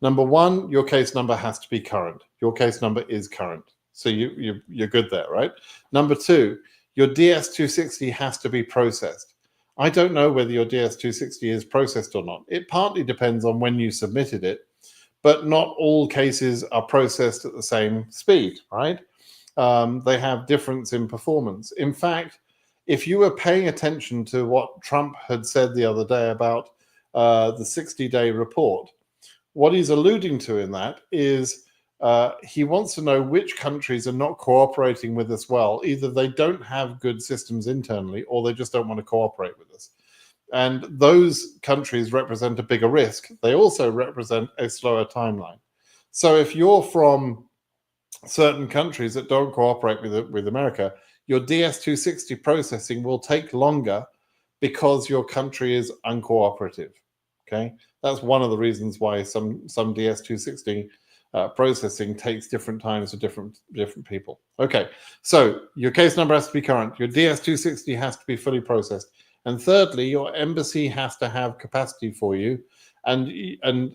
Number 1, your case number has to be current. Your case number is current. So you're good there, right? Number 2, your DS260 has to be processed. I don't know whether your DS260 is processed or not. It partly depends on when you submitted it, but not all cases are processed at the same speed, right? They have difference in performance. In fact, if you were paying attention to what Trump had said the other day about the 60-day report, what he's alluding to in that is he wants to know which countries are not cooperating with us well. Either they don't have good systems internally, or they just don't want to cooperate with us. And those countries represent a bigger risk. They also represent a slower timeline. So if you're from certain countries that don't cooperate with America, your DS260 processing will take longer because your country is uncooperative. Okay, that's one of the reasons why some DS260 processing takes different times for different people. Okay, so your case number has to be current. Your DS260 has to be fully processed. And thirdly, your embassy has to have capacity for you, and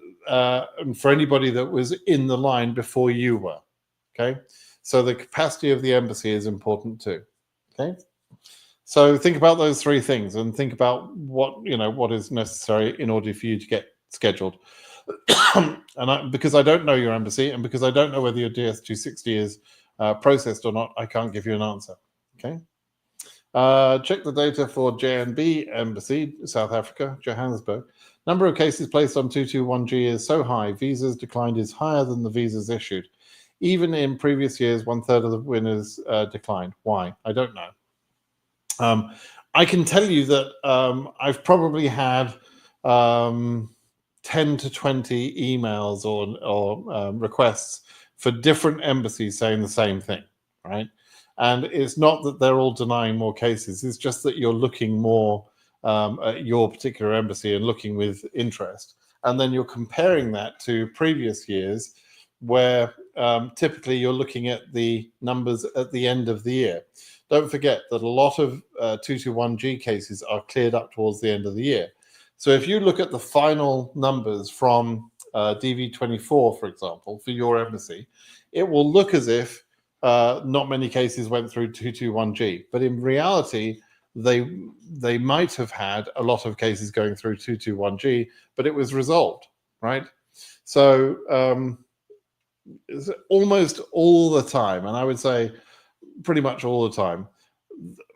for anybody that was in the line before you were. Okay, so the capacity of the embassy is important too. Okay, so think about those 3 things and think about what is necessary in order for you to get scheduled. And because I don't know your embassy, and because I don't know whether your DS260 is processed or not, I can't give you an answer. Okay. Check the data for JNB Embassy, South Africa, Johannesburg. Number of cases placed on 221G is so high. Visas declined is higher than the visas issued. Even in previous years, 1/3 of the winners declined. Why? I don't know. I can tell you that I've probably had 10 to 20 emails or requests for different embassies saying the same thing, right? And it's not that they're all denying more cases. It's just that you're looking more at your particular embassy and looking with interest. And then you're comparing that to previous years where typically you're looking at the numbers at the end of the year. Don't forget that a lot of 221G cases are cleared up towards the end of the year. So if you look at the final numbers from DV24, for example, for your embassy, it will look as if not many cases went through 221G, but in reality, they might have had a lot of cases going through 221G, but it was resolved, right? So it's almost all the time, and I would say pretty much all the time,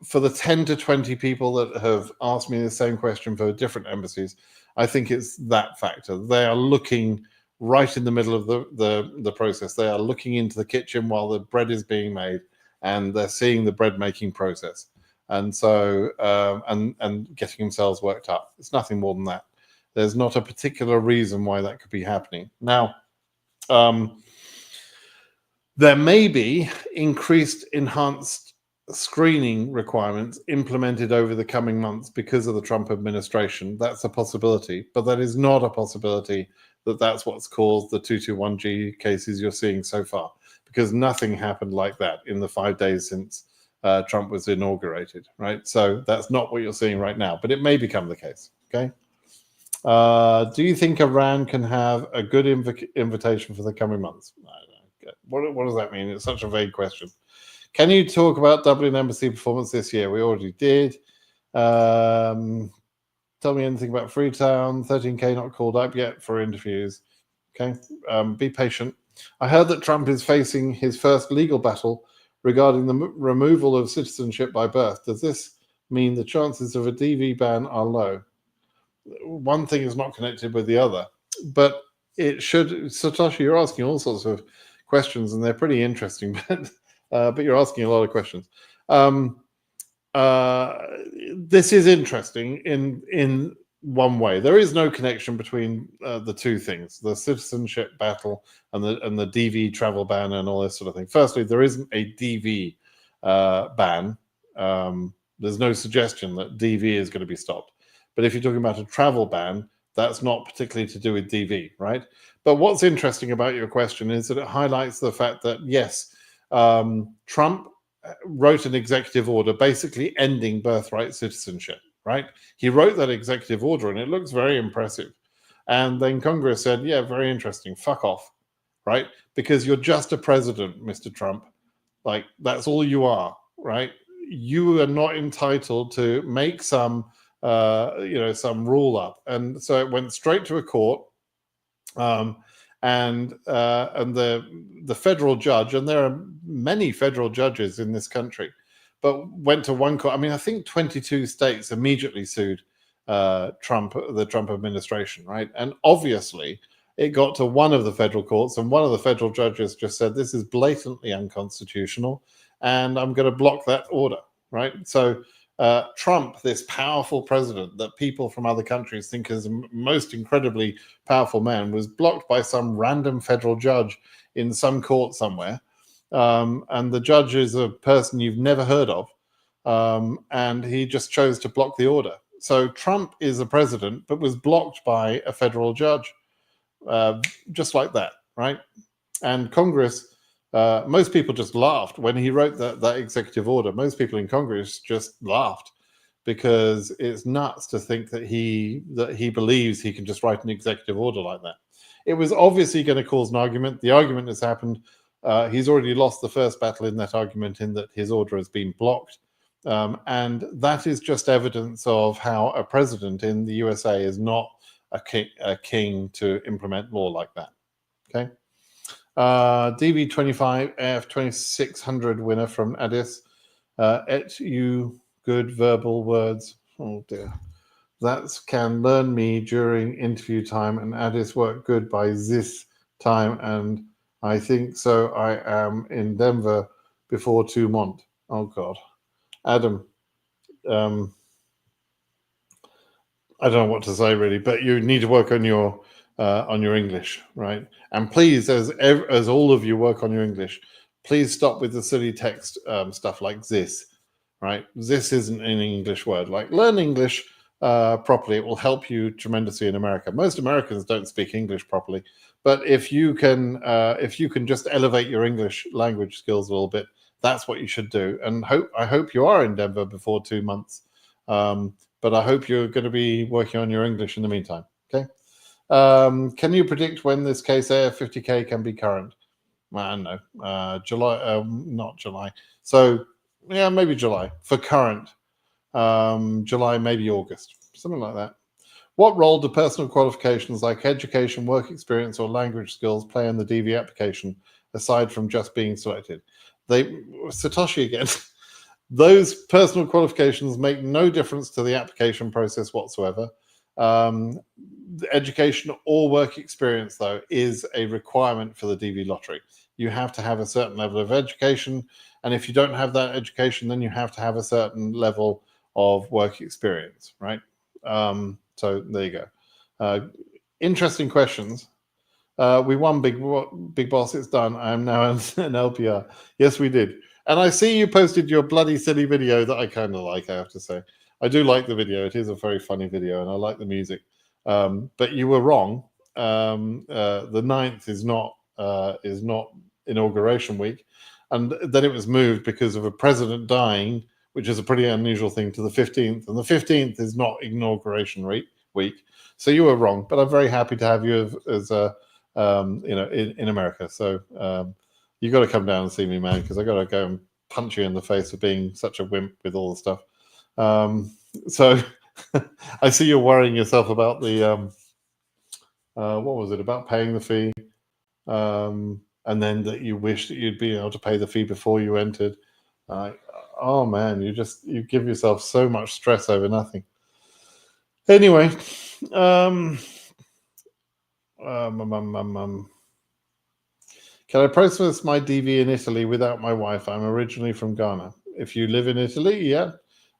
for the 10 to 20 people that have asked me the same question for different embassies, I think it's that factor. They are looking right in the middle of the process. They are looking into the kitchen while the bread is being made, and they're seeing the bread making process. And so, and getting themselves worked up. It's nothing more than that. There's not a particular reason why that could be happening. Now, there may be enhanced screening requirements implemented over the coming months because of the Trump administration. That's a possibility, but that is not a possibility that that's what's caused the 221G cases you're seeing so far, because nothing happened like that in the 5 days since Trump was inaugurated, right? So that's not what you're seeing right now, but it may become the case, okay? Do you think Iran can have a good invitation for the coming months? What does that mean? It's such a vague question. Can you talk about Dublin Embassy performance this year? We already did. Tell me anything about Freetown. 13K not called up yet for interviews. Okay, be patient. I heard that Trump is facing his first legal battle regarding the removal of citizenship by birth. Does this mean the chances of a DV ban are low? One thing is not connected with the other, but it should. Satoshi, you're asking all sorts of questions, and they're pretty interesting, but you're asking a lot of questions. This is interesting in one way. There is no connection between the two things: the citizenship battle and the DV travel ban and all this sort of thing. Firstly, there isn't a DV ban. There's no suggestion that DV is going to be stopped. But if you're talking about a travel ban, that's not particularly to do with DV, right? But what's interesting about your question is that it highlights the fact that, yes, Trump wrote an executive order basically ending birthright citizenship, right? He wrote that executive order and it looks very impressive. And then Congress said, yeah, very interesting, fuck off, right? Because you're just a president, Mr. Trump. Like, that's all you are, right? You are not entitled to make some some rule up. And so it went straight to a court. And the federal judge, and there are many federal judges in this country, but went to one court. I mean, I think 22 states immediately sued the Trump administration, right? And obviously, it got to one of the federal courts, and one of the federal judges just said, this is blatantly unconstitutional, and I'm going to block that order, right? So Trump, this powerful president that people from other countries think is the most incredibly powerful man, was blocked by some random federal judge in some court somewhere. And the judge is a person you've never heard of. And he just chose to block the order. So Trump is a president, but was blocked by a federal judge, just like that, right? And Congress, most people just laughed when he wrote that executive order. Most people in Congress just laughed, because it's nuts to think that he believes he can just write an executive order like that. It was obviously going to cause an argument. The argument has happened. He's already lost the first battle in that argument, in that his order has been blocked. And that is just evidence of how a president in the USA is not a king to implement law like that. Okay. DB25 AF 2600 winner from Addis. Et you good verbal words. Oh dear. That can learn me during interview time, and Addis work good by this time, and I think so. I am in Denver before 2 months. Oh God. Adam, I don't know what to say really, but you need to work on your English, right? And please, as all of you work on your English, please stop with the silly text stuff like this, right? This isn't an English word. Like, learn English properly. It will help you tremendously in America. Most Americans don't speak English properly, but if you can just elevate your English language skills a little bit, that's what you should do. And I hope you are in Denver before 2 months. but I hope you're going to be working on your English in the meantime. Okay. Can you predict when this case AF50K can be current? I don't know. July, not July. So yeah, maybe July for current. July, maybe August, something like that. What role do personal qualifications like education, work experience, or language skills play in the DV application, aside from just being selected? Satoshi again. Those personal qualifications make no difference to the application process whatsoever. Education or work experience, though, is a requirement for the DV lottery. You have to have a certain level of education, and if you don't have that education, then you have to have a certain level of work experience, right? So there you go. Interesting questions. We won Big Boss. It's done. I am now an LPR. Yes, we did. And I see you posted your bloody silly video that I kind of like, I have to say. I do like the video. It is a very funny video, and I like the music. But you were wrong. The 9th is not inauguration week. And then it was moved because of a president dying, which is a pretty unusual thing, to the 15th. And the 15th is not inauguration week. So you were wrong. But I'm very happy to have you as a in America. So you got to come down and see me, man, because I got to go and punch you in the face for being such a wimp with all the stuff. So I see you're worrying yourself about the what was it, about paying the fee, and then that you wish that you'd be able to pay the fee before you entered. Oh man, you give yourself so much stress over nothing. Anyway, can I process my DV in Italy without my wife? I'm originally from Ghana. If you live in Italy, yeah.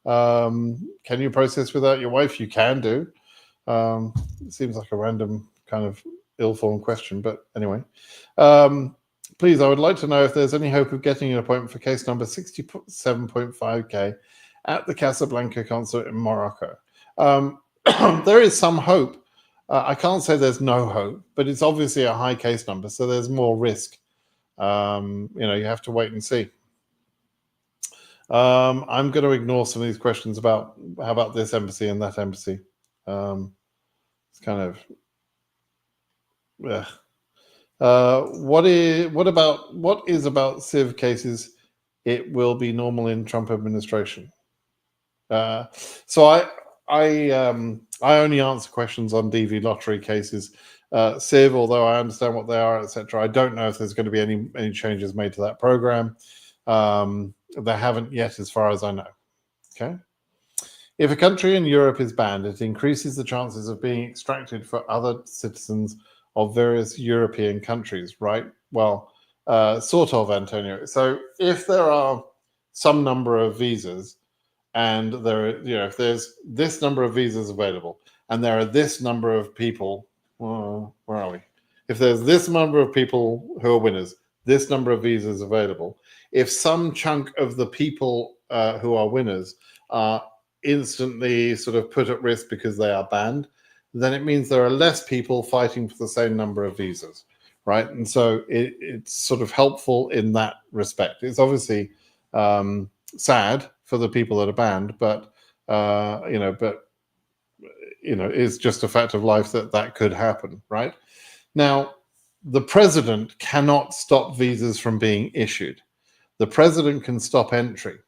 Can you process without your wife? You can do. It seems like a random kind of ill-formed question, but anyway. Please, I would like to know if there's any hope of getting an appointment for case number 67.5K at the Casablanca consulate in Morocco. There is some hope. I can't say there's no hope, but it's obviously a high case number, so there's more risk. You have to wait and see. I'm going to ignore some of these questions about how about this embassy and that embassy. It's kind of, yeah. What is about civ cases? It will be normal in Trump administration. So I only answer questions on DV lottery cases. Civ, although I understand what they are, etc., I don't know if there's going to be any changes made to that program. There haven't yet, as far as I know. Okay. If a country in Europe is banned, it increases the chances of being extracted for other citizens of various European countries, right? Well, sort of, Antonio. So if there are some number of visas, and if there's this number of visas available, and there are this number of people, where are we? If there's this number of people who are winners, this number of visas available, if some chunk of the people who are winners are instantly sort of put at risk because they are banned, then it means there are less people fighting for the same number of visas, right? And so it's sort of helpful in that respect. It's obviously sad for the people that are banned, but it's just a fact of life that could happen, right? Now, the president cannot stop visas from being issued. The president can stop entry.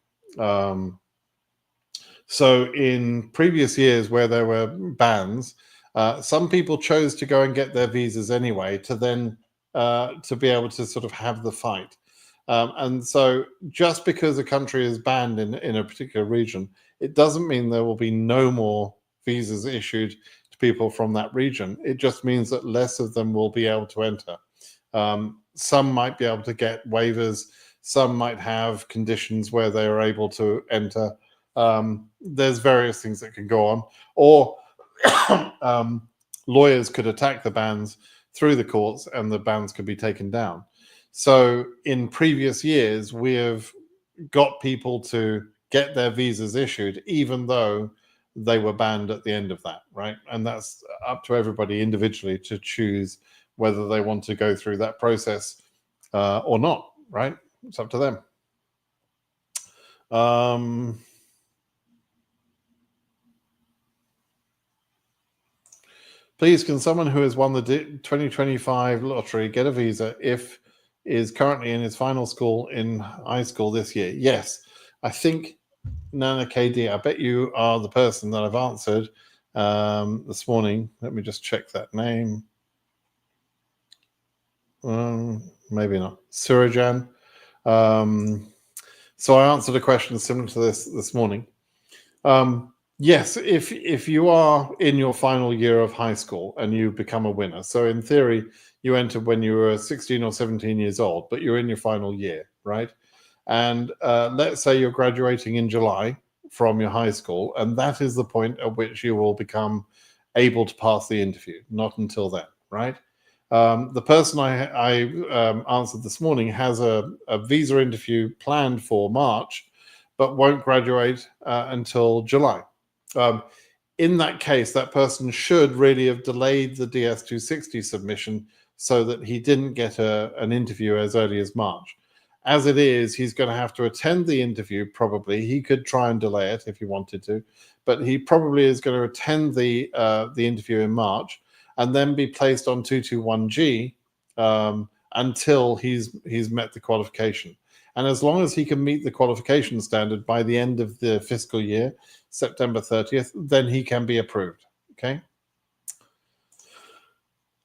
So in previous years where there were bans, some people chose to go and get their visas anyway to then to be able to sort of have the fight. And so just because a country is banned in a particular region, it doesn't mean there will be no more visas issued to people from that region. It just means that less of them will be able to enter. Some might be able to get waivers. Some might have conditions where they are able to enter. There's various things that can go on. Or lawyers could attack the bans through the courts and the bans could be taken down. So in previous years, we have got people to get their visas issued, even though they were banned at the end of that, right? And that's up to everybody individually to choose whether they want to go through that process or not, right? It's up to them. Please, can someone who has won the 2025 lottery get a visa if is currently in his final school in high school this year? Yes, I think, Nana KD, I bet you are the person that I've answered this morning. Let me just check that name. Maybe not. Surajan. So I answered a question similar to this morning. Yes, if you are in your final year of high school and you become a winner, so in theory, you entered when you were 16 or 17 years old, but you're in your final year, right? And let's say you're graduating in July from your high school, and that is the point at which you will become able to pass the interview, not until then, right? The person I answered this morning has a visa interview planned for March, but won't graduate until July. In that case, that person should really have delayed the DS260 submission so that he didn't get an interview as early as March. As it is, he's going to have to attend the interview probably. He could try and delay it if he wanted to, but he probably is going to attend the interview in March and then be placed on 221G until he's met the qualification. And as long as he can meet the qualification standard by the end of the fiscal year, September 30th, then he can be approved. Okay.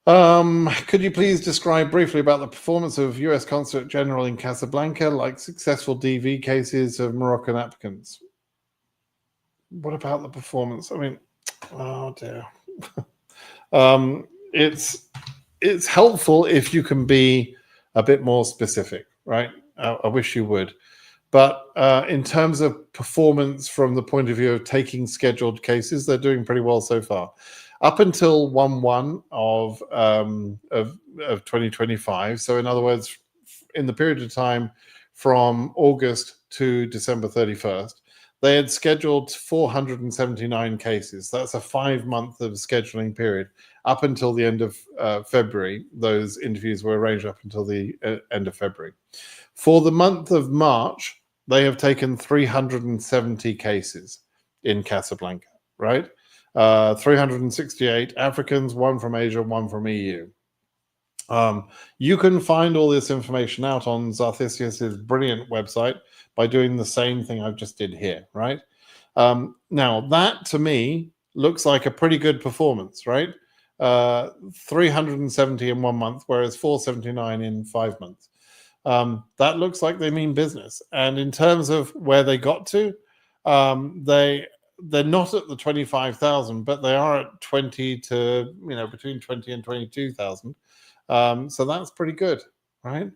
Could you please describe briefly about the performance of US Consulate General in Casablanca, like successful DV cases of Moroccan applicants? What about the performance? I mean, oh dear. It's helpful if you can be a bit more specific, right? I wish you would. But in terms of performance from the point of view of taking scheduled cases, they're doing pretty well so far. Up until 1/1 of 2025, so in other words, in the period of time from August to December 31st, they had scheduled 479 cases. That's a 5-month of scheduling period. Up until the end of February, those interviews were arranged up until the end of February. For the month of March, they have taken 370 cases in Casablanca, right? 368 Africans, 1 from Asia, 1 from EU. You can find all this information out on Zarthisius's brilliant website by doing the same thing I've just did here, right? Now, that to me looks like a pretty good performance, right? 370 in 1 month, whereas 479 in 5 months. That looks like they mean business. And in terms of where they got to, they're not at the 25,000, but they are at 20 to, between 20 and 22,000. So that's pretty good, right?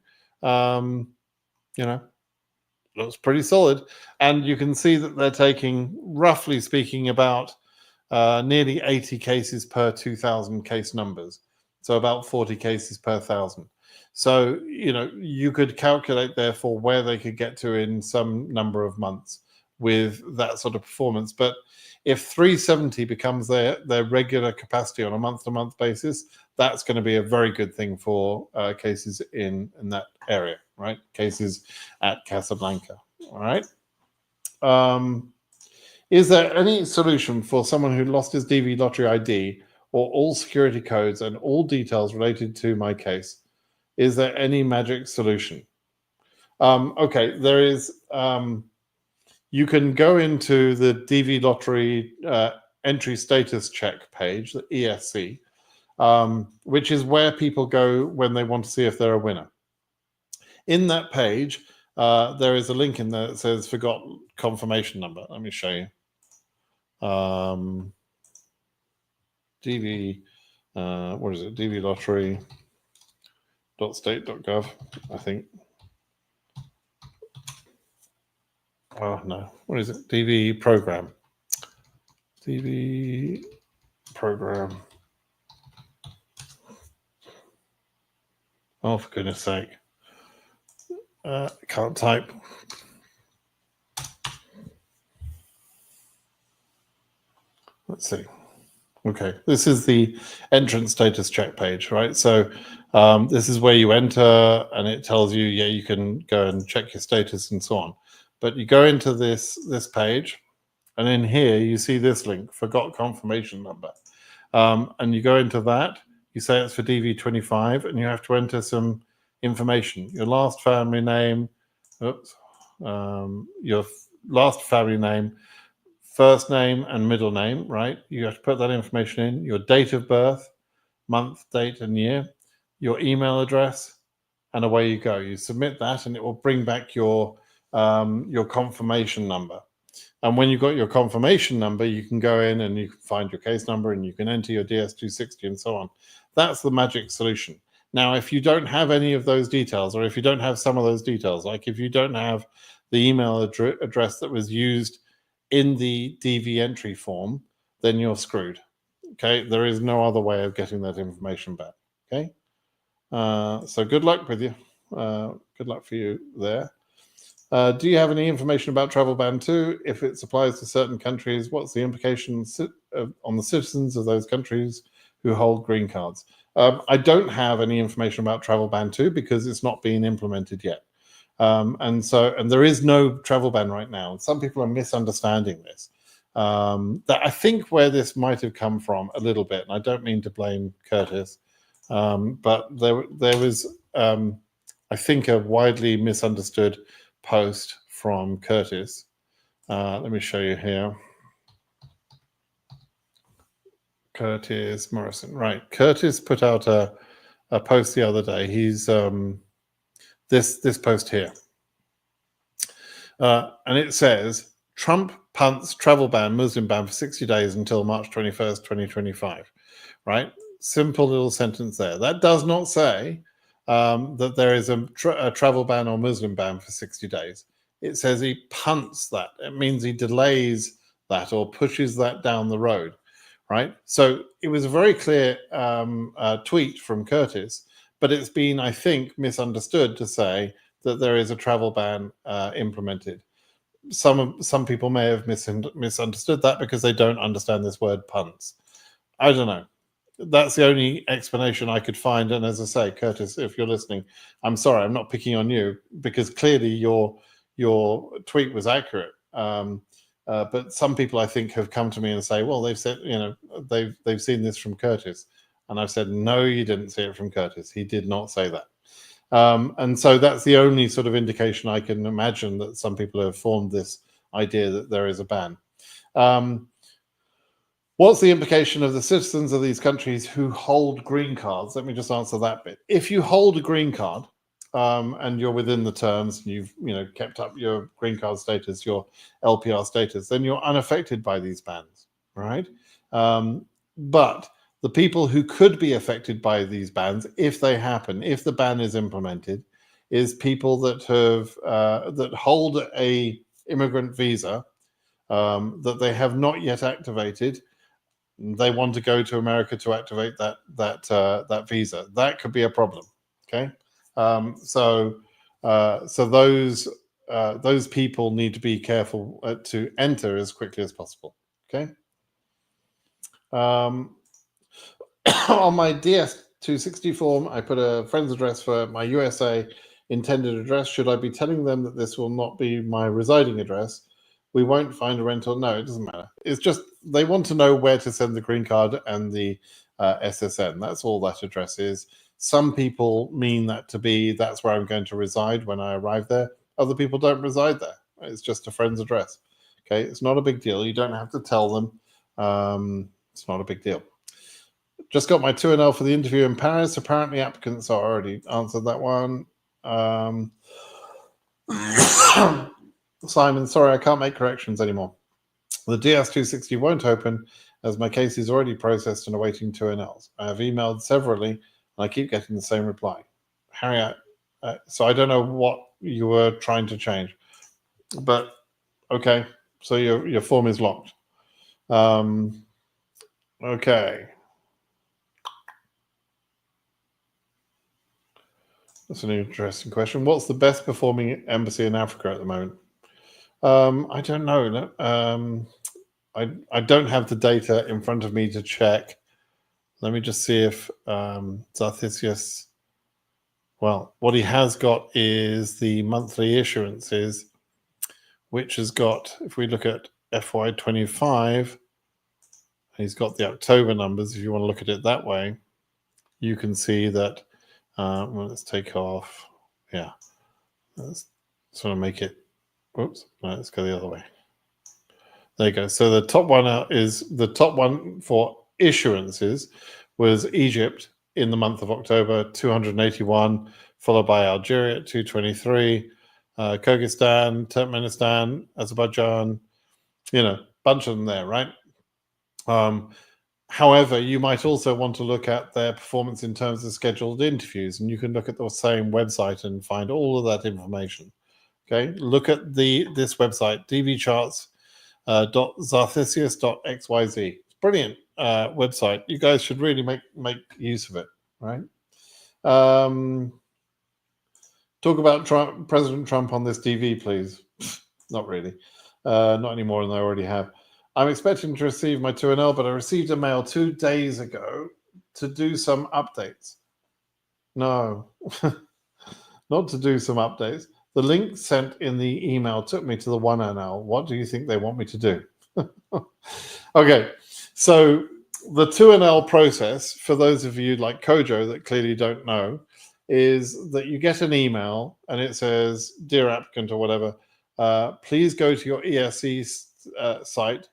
Looks pretty solid. And you can see that they're taking, roughly speaking, about nearly 80 cases per 2,000 case numbers. So about 40 cases per 1,000. So, you could calculate, therefore, where they could get to in some number of months with that sort of performance. But if 370 becomes their regular capacity on a month-to-month basis, that's going to be a very good thing for cases in that area, right? Cases at Casablanca, all right? Is there any solution for someone who lost his DV lottery ID or all security codes and all details related to my case? Is there any magic solution? Okay, there is. You can go into the DV lottery entry status check page, the ESC, which is where people go when they want to see if they're a winner. In that page, there is a link in there that says forgot confirmation number. Let me show you. DV, what is it? DV lottery.state.gov, I think. Oh no, what is it? DV program. DV program. Oh, for goodness sake. I can't type. Let's see. Okay, this is the entrance status check page, right? So this is where you enter and it tells you, yeah, you can go and check your status and so on. But you go into this page and in here you see this link, forgot confirmation number. and you go into that. You say it's for DV25, and you have to enter some information: your last family name, your last family name, first name and middle name, right? You have to put that information in, your date of birth, month, date, and year, your email address, and away you go. You submit that, and it will bring back your confirmation number. And when you've got your confirmation number, you can go in and you can find your case number, and you can enter your DS260 and so on. That's the magic solution. Now, if you don't have any of those details, or if you don't have some of those details, like if you don't have the email address that was used in the DV entry form, then you're screwed. Okay, there is no other way of getting that information back. Okay, so good luck with you. Good luck for you there. Do you have any information about travel ban 2? If it applies to certain countries, what's the implications on the citizens of those countries who hold green cards? I don't have any information about travel ban 2 because it's not being implemented yet. And there is no travel ban right now. Some people are misunderstanding this. That I think where this might have come from a little bit, and I don't mean to blame Curtis, but there was, I think, a widely misunderstood post from Curtis. Let me show you here. Curtis Morrison, right? Curtis put out a post the other day. He's this post here, and it says Trump punts travel ban, Muslim ban for 60 days until March 21st, 2025. Right? Simple little sentence there. That does not say that there is a travel ban or Muslim ban for 60 days. It says he punts that. It means he delays that or pushes that down the road, right? So it was a very clear tweet from Curtis, but it's been, I think, misunderstood to say that there is a travel ban implemented. Some people may have misunderstood that because they don't understand this word punts. I don't know. That's the only explanation I could find. And as I say, Curtis, if you're listening, I'm sorry, I'm not picking on you because clearly your tweet was accurate. But some people, I think, have come to me and say, well, they've said, they've seen this from Curtis. And I've said, no, you didn't see it from Curtis. He did not say that. And so that's the only sort of indication I can imagine that some people have formed this idea that there is a ban. What's the implication of the citizens of these countries who hold green cards? Let me just answer that bit. If you hold a green card and you're within the terms, and you've kept up your green card status, your LPR status, then you're unaffected by these bans, right? But the people who could be affected by these bans, if they happen, if the ban is implemented, is people that have that hold a immigrant visa that they have not yet activated. They want to go to America to activate that visa. That could be a problem. Okay, so those people need to be careful to enter as quickly as possible. Okay. On my DS260 form, I put a friend's address for my USA intended address. Should I be telling them that this will not be my residing address? We won't find a rental. No, it doesn't matter. It's just they want to know where to send the green card and the SSN. That's all that address is. Some people mean that to be that's where I'm going to reside when I arrive there. Other people don't reside there. It's just a friend's address. Okay, it's not a big deal. You don't have to tell them. It's not a big deal. Just got my 2NL for the interview in Paris. Apparently, applicants are already answered that one. Simon, sorry, I can't make corrections anymore. The DS260 won't open as my case is already processed and awaiting 2NLs. I have emailed severally and I keep getting the same reply. Harry, so I don't know what you were trying to change, but okay, so your form is locked. Okay. That's an interesting question. What's the best performing embassy in Africa at the moment? I don't know. I don't have the data in front of me to check. Let me just see if Zarthisius, well, what he has got is the monthly issuances, which has got, if we look at FY25, he's got the October numbers. If you want to look at it that way, you can see that. Well, let's take off. Yeah, let's sort of make it. Whoops, no, let's go the other way. There you go. So the top one is the top one for issuances was Egypt in the month of October, 281, followed by Algeria at 223, Kyrgyzstan, Turkmenistan, Azerbaijan, bunch of them there, right? However, you might also want to look at their performance in terms of scheduled interviews, and you can look at the same website and find all of that information. Okay, look at this website, dvcharts.zarthesius.xyz. It's a brilliant website. You guys should really make use of it, right? Talk about President Trump on this DV, please. Not really. Not any more than I already have. I'm expecting to receive my 2NL, but I received a mail 2 days ago to do some updates. No, not to do some updates. The link sent in the email took me to the 1NL. What do you think they want me to do? Okay, so the 2NL process, for those of you like Kojo that clearly don't know, is that you get an email and it says, dear applicant or whatever, please go to your ESC site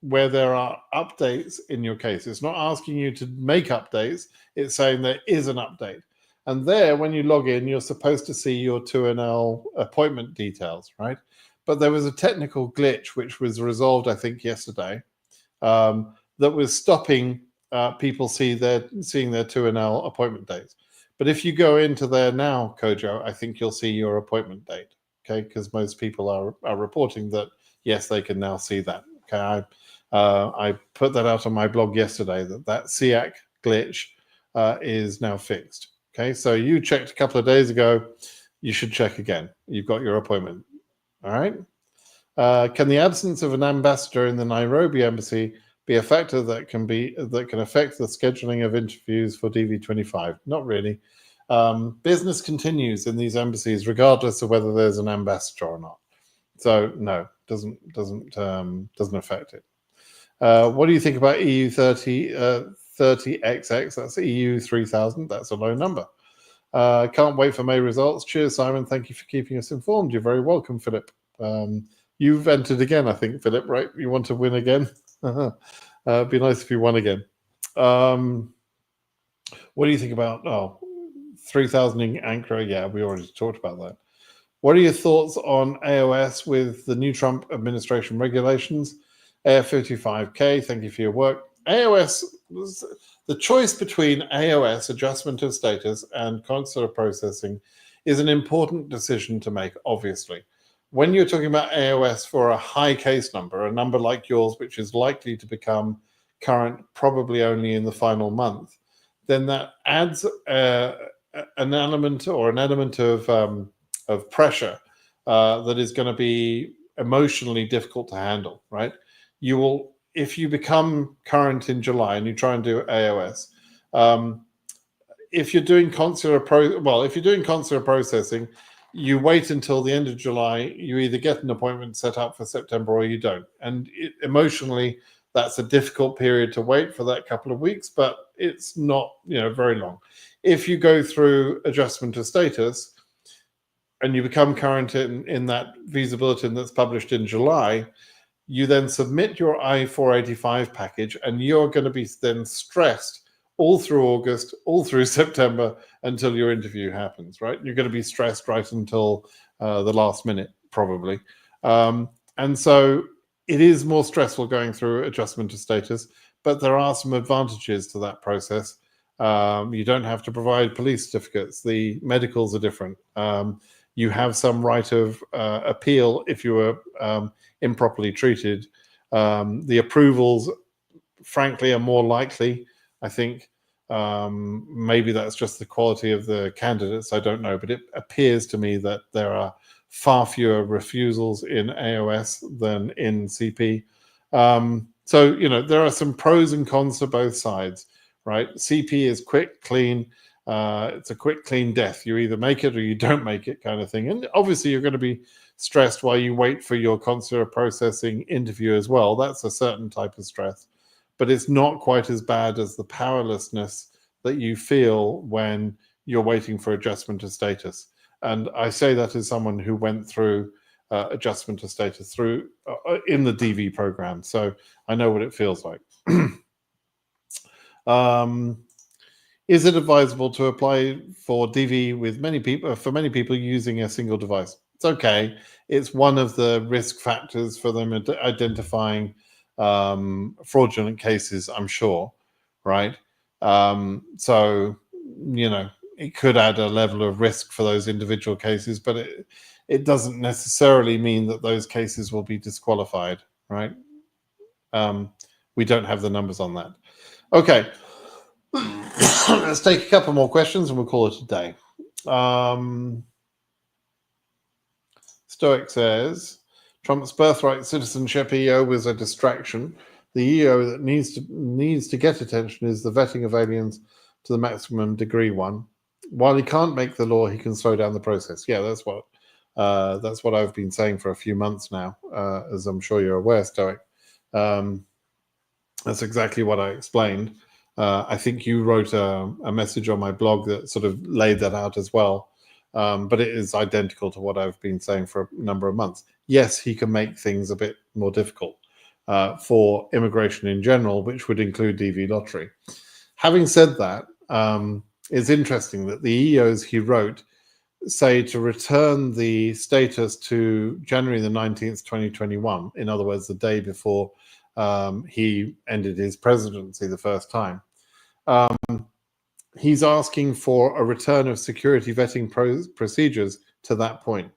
where there are updates in your case. It's not asking you to make updates. It's saying there is an update. And there, when you log in, you're supposed to see your 2NL appointment details, right? But there was a technical glitch which was resolved, I think, yesterday, that was stopping people seeing their 2NL appointment dates. But if you go into there now, Kojo, I think you'll see your appointment date, okay? Because most people are reporting that, yes, they can now see that, okay? I put that out on my blog yesterday, that SEAC glitch is now fixed. Okay, so you checked a couple of days ago. You should check again. You've got your appointment. All right. Can the absence of an ambassador in the Nairobi embassy be a factor that can affect the scheduling of interviews for DV25? Not really. Business continues in these embassies regardless of whether there's an ambassador or not. So no, doesn't affect it. What do you think about EU 30XX? That's EU 3000. That's a low number. Can't wait for May results. Cheers, Simon. Thank you for keeping us informed. You're very welcome, Philip. You've entered again, I think, Philip, right? You want to win again? It'd be nice if you won again. What do you think about 3000 in Ankara? Yeah, we already talked about that. What are your thoughts on AOS with the new Trump administration regulations? AF55K, thank you for your work. AOS, the choice between AOS, adjustment of status, and consular processing is an important decision to make, obviously. When you're talking about AOS for a high case number, a number like yours, which is likely to become current probably only in the final month, then that adds an element of pressure that is going to be emotionally difficult to handle, right? You will, if you become current in July and you try and do AOS, if you're doing consular processing, you wait until the end of July. You either get an appointment set up for September or you don't. And emotionally, that's a difficult period to wait for that couple of weeks, but it's not, very long. If you go through adjustment of status and you become current in that visa bulletin that's published in July, you then submit your I-485 package, and you're going to be then stressed all through August, all through September, until your interview happens, right? You're going to be stressed right until the last minute, probably. And so it is more stressful going through adjustment of status, but there are some advantages to that process. You don't have to provide police certificates. The medicals are different. You have some right of appeal if you were improperly treated. The approvals, frankly, are more likely, I think. Maybe that's just the quality of the candidates, I don't know, but it appears to me that there are far fewer refusals in AOS than in CP. So, there are some pros and cons to both sides, right? CP is quick, clean. It's a quick, clean death. You either make it or you don't make it, kind of thing. And obviously you're going to be stressed while you wait for your consular processing interview as well. That's a certain type of stress. but it's not quite as bad as the powerlessness that you feel when you're waiting for adjustment of status. And I say that as someone who went through adjustment of status through in the DV program, so I know what it feels like. Is it advisable to apply for DV with many people using a single device? It's okay. It's one of the risk factors for them identifying fraudulent cases, I'm sure, right? So, it could add a level of risk for those individual cases, but it doesn't necessarily mean that those cases will be disqualified, right? We don't have the numbers on that. Okay. Let's take a couple more questions and we'll call it a day. Stoic says, Trump's birthright citizenship EO was a distraction. The EO that needs to get attention is the vetting of aliens to the maximum degree one. While he can't make the law, he can slow down the process. Yeah, that's what I've been saying for a few months now, as I'm sure you're aware, Stoic. That's exactly what I explained. I think you wrote a message on my blog that sort of laid that out as well. But it is identical to what I've been saying for a number of months. Yes, he can make things a bit more difficult for immigration in general, which would include DV lottery. Having said that, it's interesting that the EOs he wrote say to return the status to January the 19th, 2021, in other words, the day before he ended his presidency the first time. He's asking for a return of security vetting procedures to that point.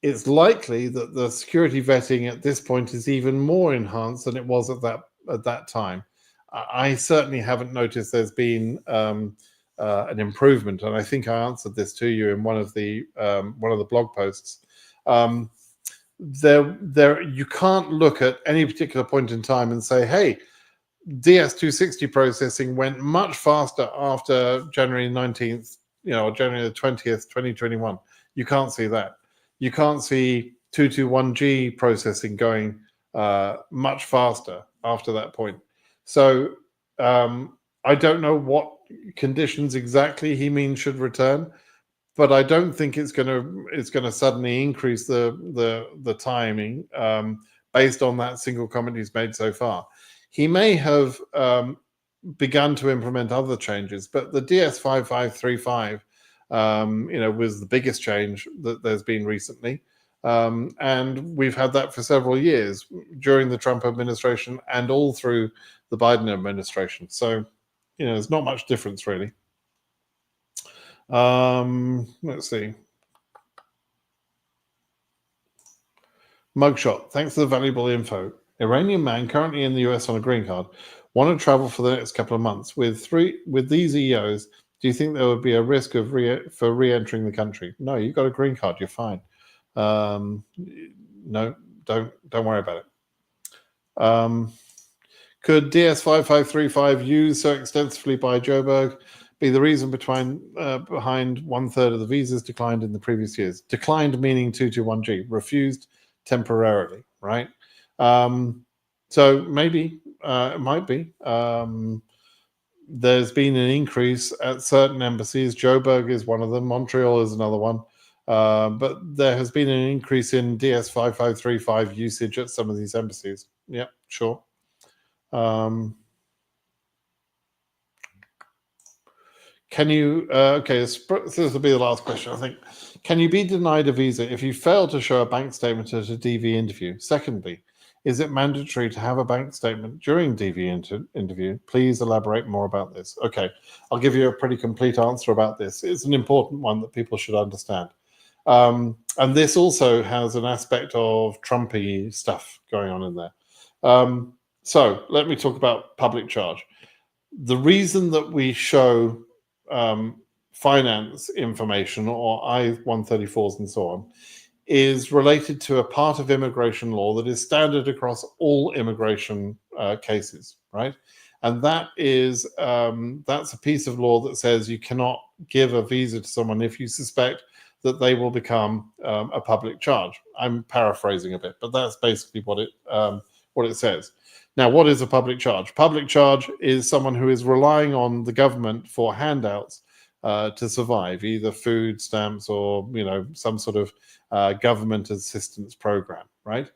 It's likely that the security vetting at this point is even more enhanced than it was at that time. I certainly haven't noticed there's been an improvement, and I think I answered this to you in one of the blog posts. You can't look at any particular point in time and say, hey, DS260 processing went much faster after January 19th, January the 20th, 2021. You can't see that. You can't see 221G processing going much faster after that point. So I don't know what conditions exactly he means should return, but I don't think it's going to suddenly increase the timing based on that single comment he's made so far. He may have begun to implement other changes, but the DS5535, was the biggest change that there's been recently. And we've had that for several years during the Trump administration and all through the Biden administration. So, there's not much difference really. Let's see. Mugshot, thanks for the valuable info. Iranian man currently in the US on a green card. Want to travel for the next couple of months. With these EOs, do you think there would be a risk of re-entering the country? No, you've got a green card. You're fine. No, don't worry about it. Could DS5535 used so extensively by Joburg be the reason behind 1/3 of the visas declined in the previous years? Declined meaning 221G, refused temporarily, right? So maybe it might be. There's been an increase at certain embassies. Joburg is one of them. Montreal is another one. But there has been an increase in DS5535 usage at some of these embassies. Yeah, sure. Can you, okay, this will be the last question, I think. Can you be denied a visa if you fail to show a bank statement at a DV interview? Secondly, is it mandatory to have a bank statement during DV interview? Please elaborate more about this. Okay, I'll give you a pretty complete answer about this. It's an important one that people should understand. And this also has an aspect of Trumpy stuff going on in there. So let me talk about public charge. The reason that we show finance information or I-134s and so on is related to a part of immigration law that is standard across all immigration cases, right? And that is that's a piece of law that says you cannot give a visa to someone if you suspect that they will become a public charge. I'm paraphrasing a bit, but that's basically what what it says. Now, what is a public charge? Public charge is someone who is relying on the government for handouts to survive, either food stamps or some sort of government assistance program, right?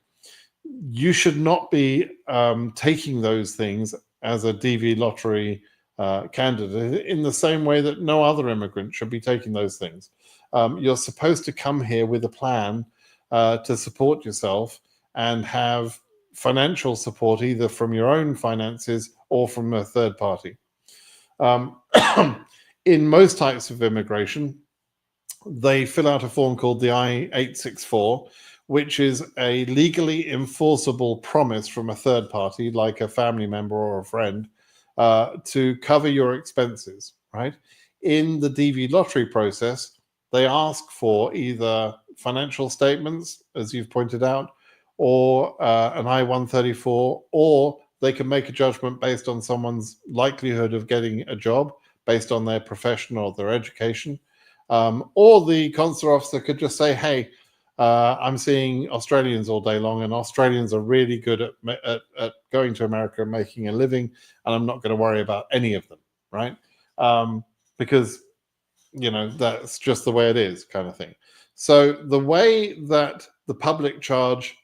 You should not be taking those things as a DV lottery candidate in the same way that no other immigrant should be taking those things. You're supposed to come here with a plan to support yourself and have financial support either from your own finances or from a third party. In most types of immigration, they fill out a form called the I-864, which is a legally enforceable promise from a third party, like a family member or a friend, to cover your expenses, right? In the DV lottery process, they ask for either financial statements, as you've pointed out, or an I-134, or they can make a judgment based on someone's likelihood of getting a job based on their profession or their education. Or the consular officer could just say, hey, I'm seeing Australians all day long, and Australians are really good at going to America and making a living, and I'm not going to worry about any of them, right? Because, that's just the way it is, kind of thing. So the way that the public charge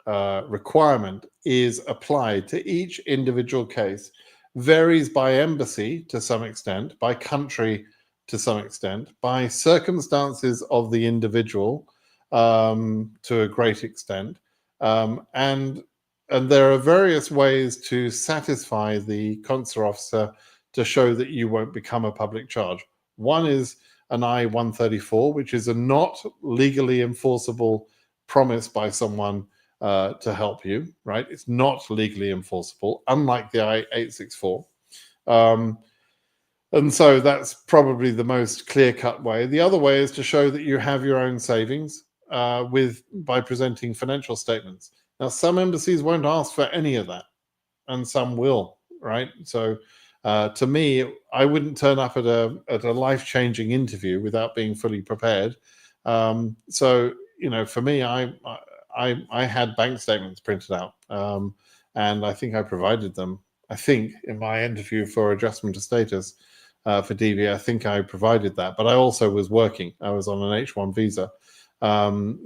requirement is applied to each individual case varies by embassy to some extent, by country to some extent, by circumstances of the individual to a great extent, and there are various ways to satisfy the consular officer to show that you won't become a public charge. One is an I-134, which is a not legally enforceable promise by someone to help you, right? It's not legally enforceable, unlike the I-864. And so that's probably the most clear-cut way. The other way is to show that you have your own savings by presenting financial statements. Now, some embassies won't ask for any of that, and some will, right? So to me, I wouldn't turn up at a life-changing interview without being fully prepared. So, for me, I had bank statements printed out, and I think I provided them. I think in my interview for adjustment of status for DV, I think I provided that. But I also was working. I was on an H1 visa.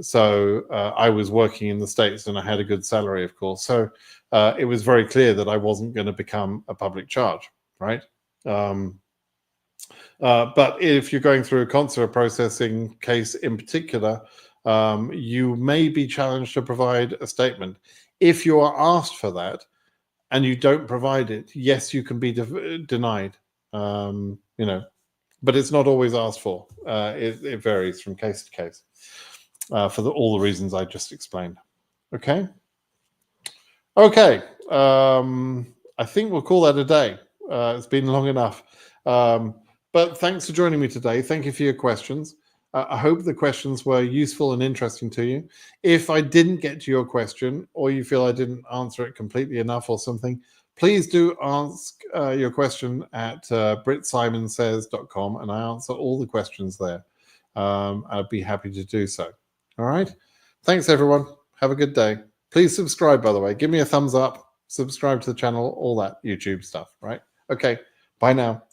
So I was working in the States, and I had a good salary, of course. So it was very clear that I wasn't going to become a public charge, right? But if you're going through a consular processing case in particular, you may be challenged to provide a statement. If you are asked for that and you don't provide it, yes, you can be denied, but it's not always asked for. It varies from case to case for all the reasons I just explained. Okay. I think we'll call that a day. It's been long enough. But thanks for joining me today. Thank you for your questions. I hope the questions were useful and interesting to you. If I didn't get to your question, or you feel I didn't answer it completely enough or something, please do ask your question at britssimonsays.com, and I answer all the questions there. I'd be happy to do so. All right. Thanks, everyone. Have a good day. Please subscribe, by the way. Give me a thumbs up, subscribe to the channel, all that YouTube stuff, right? Okay. Bye now.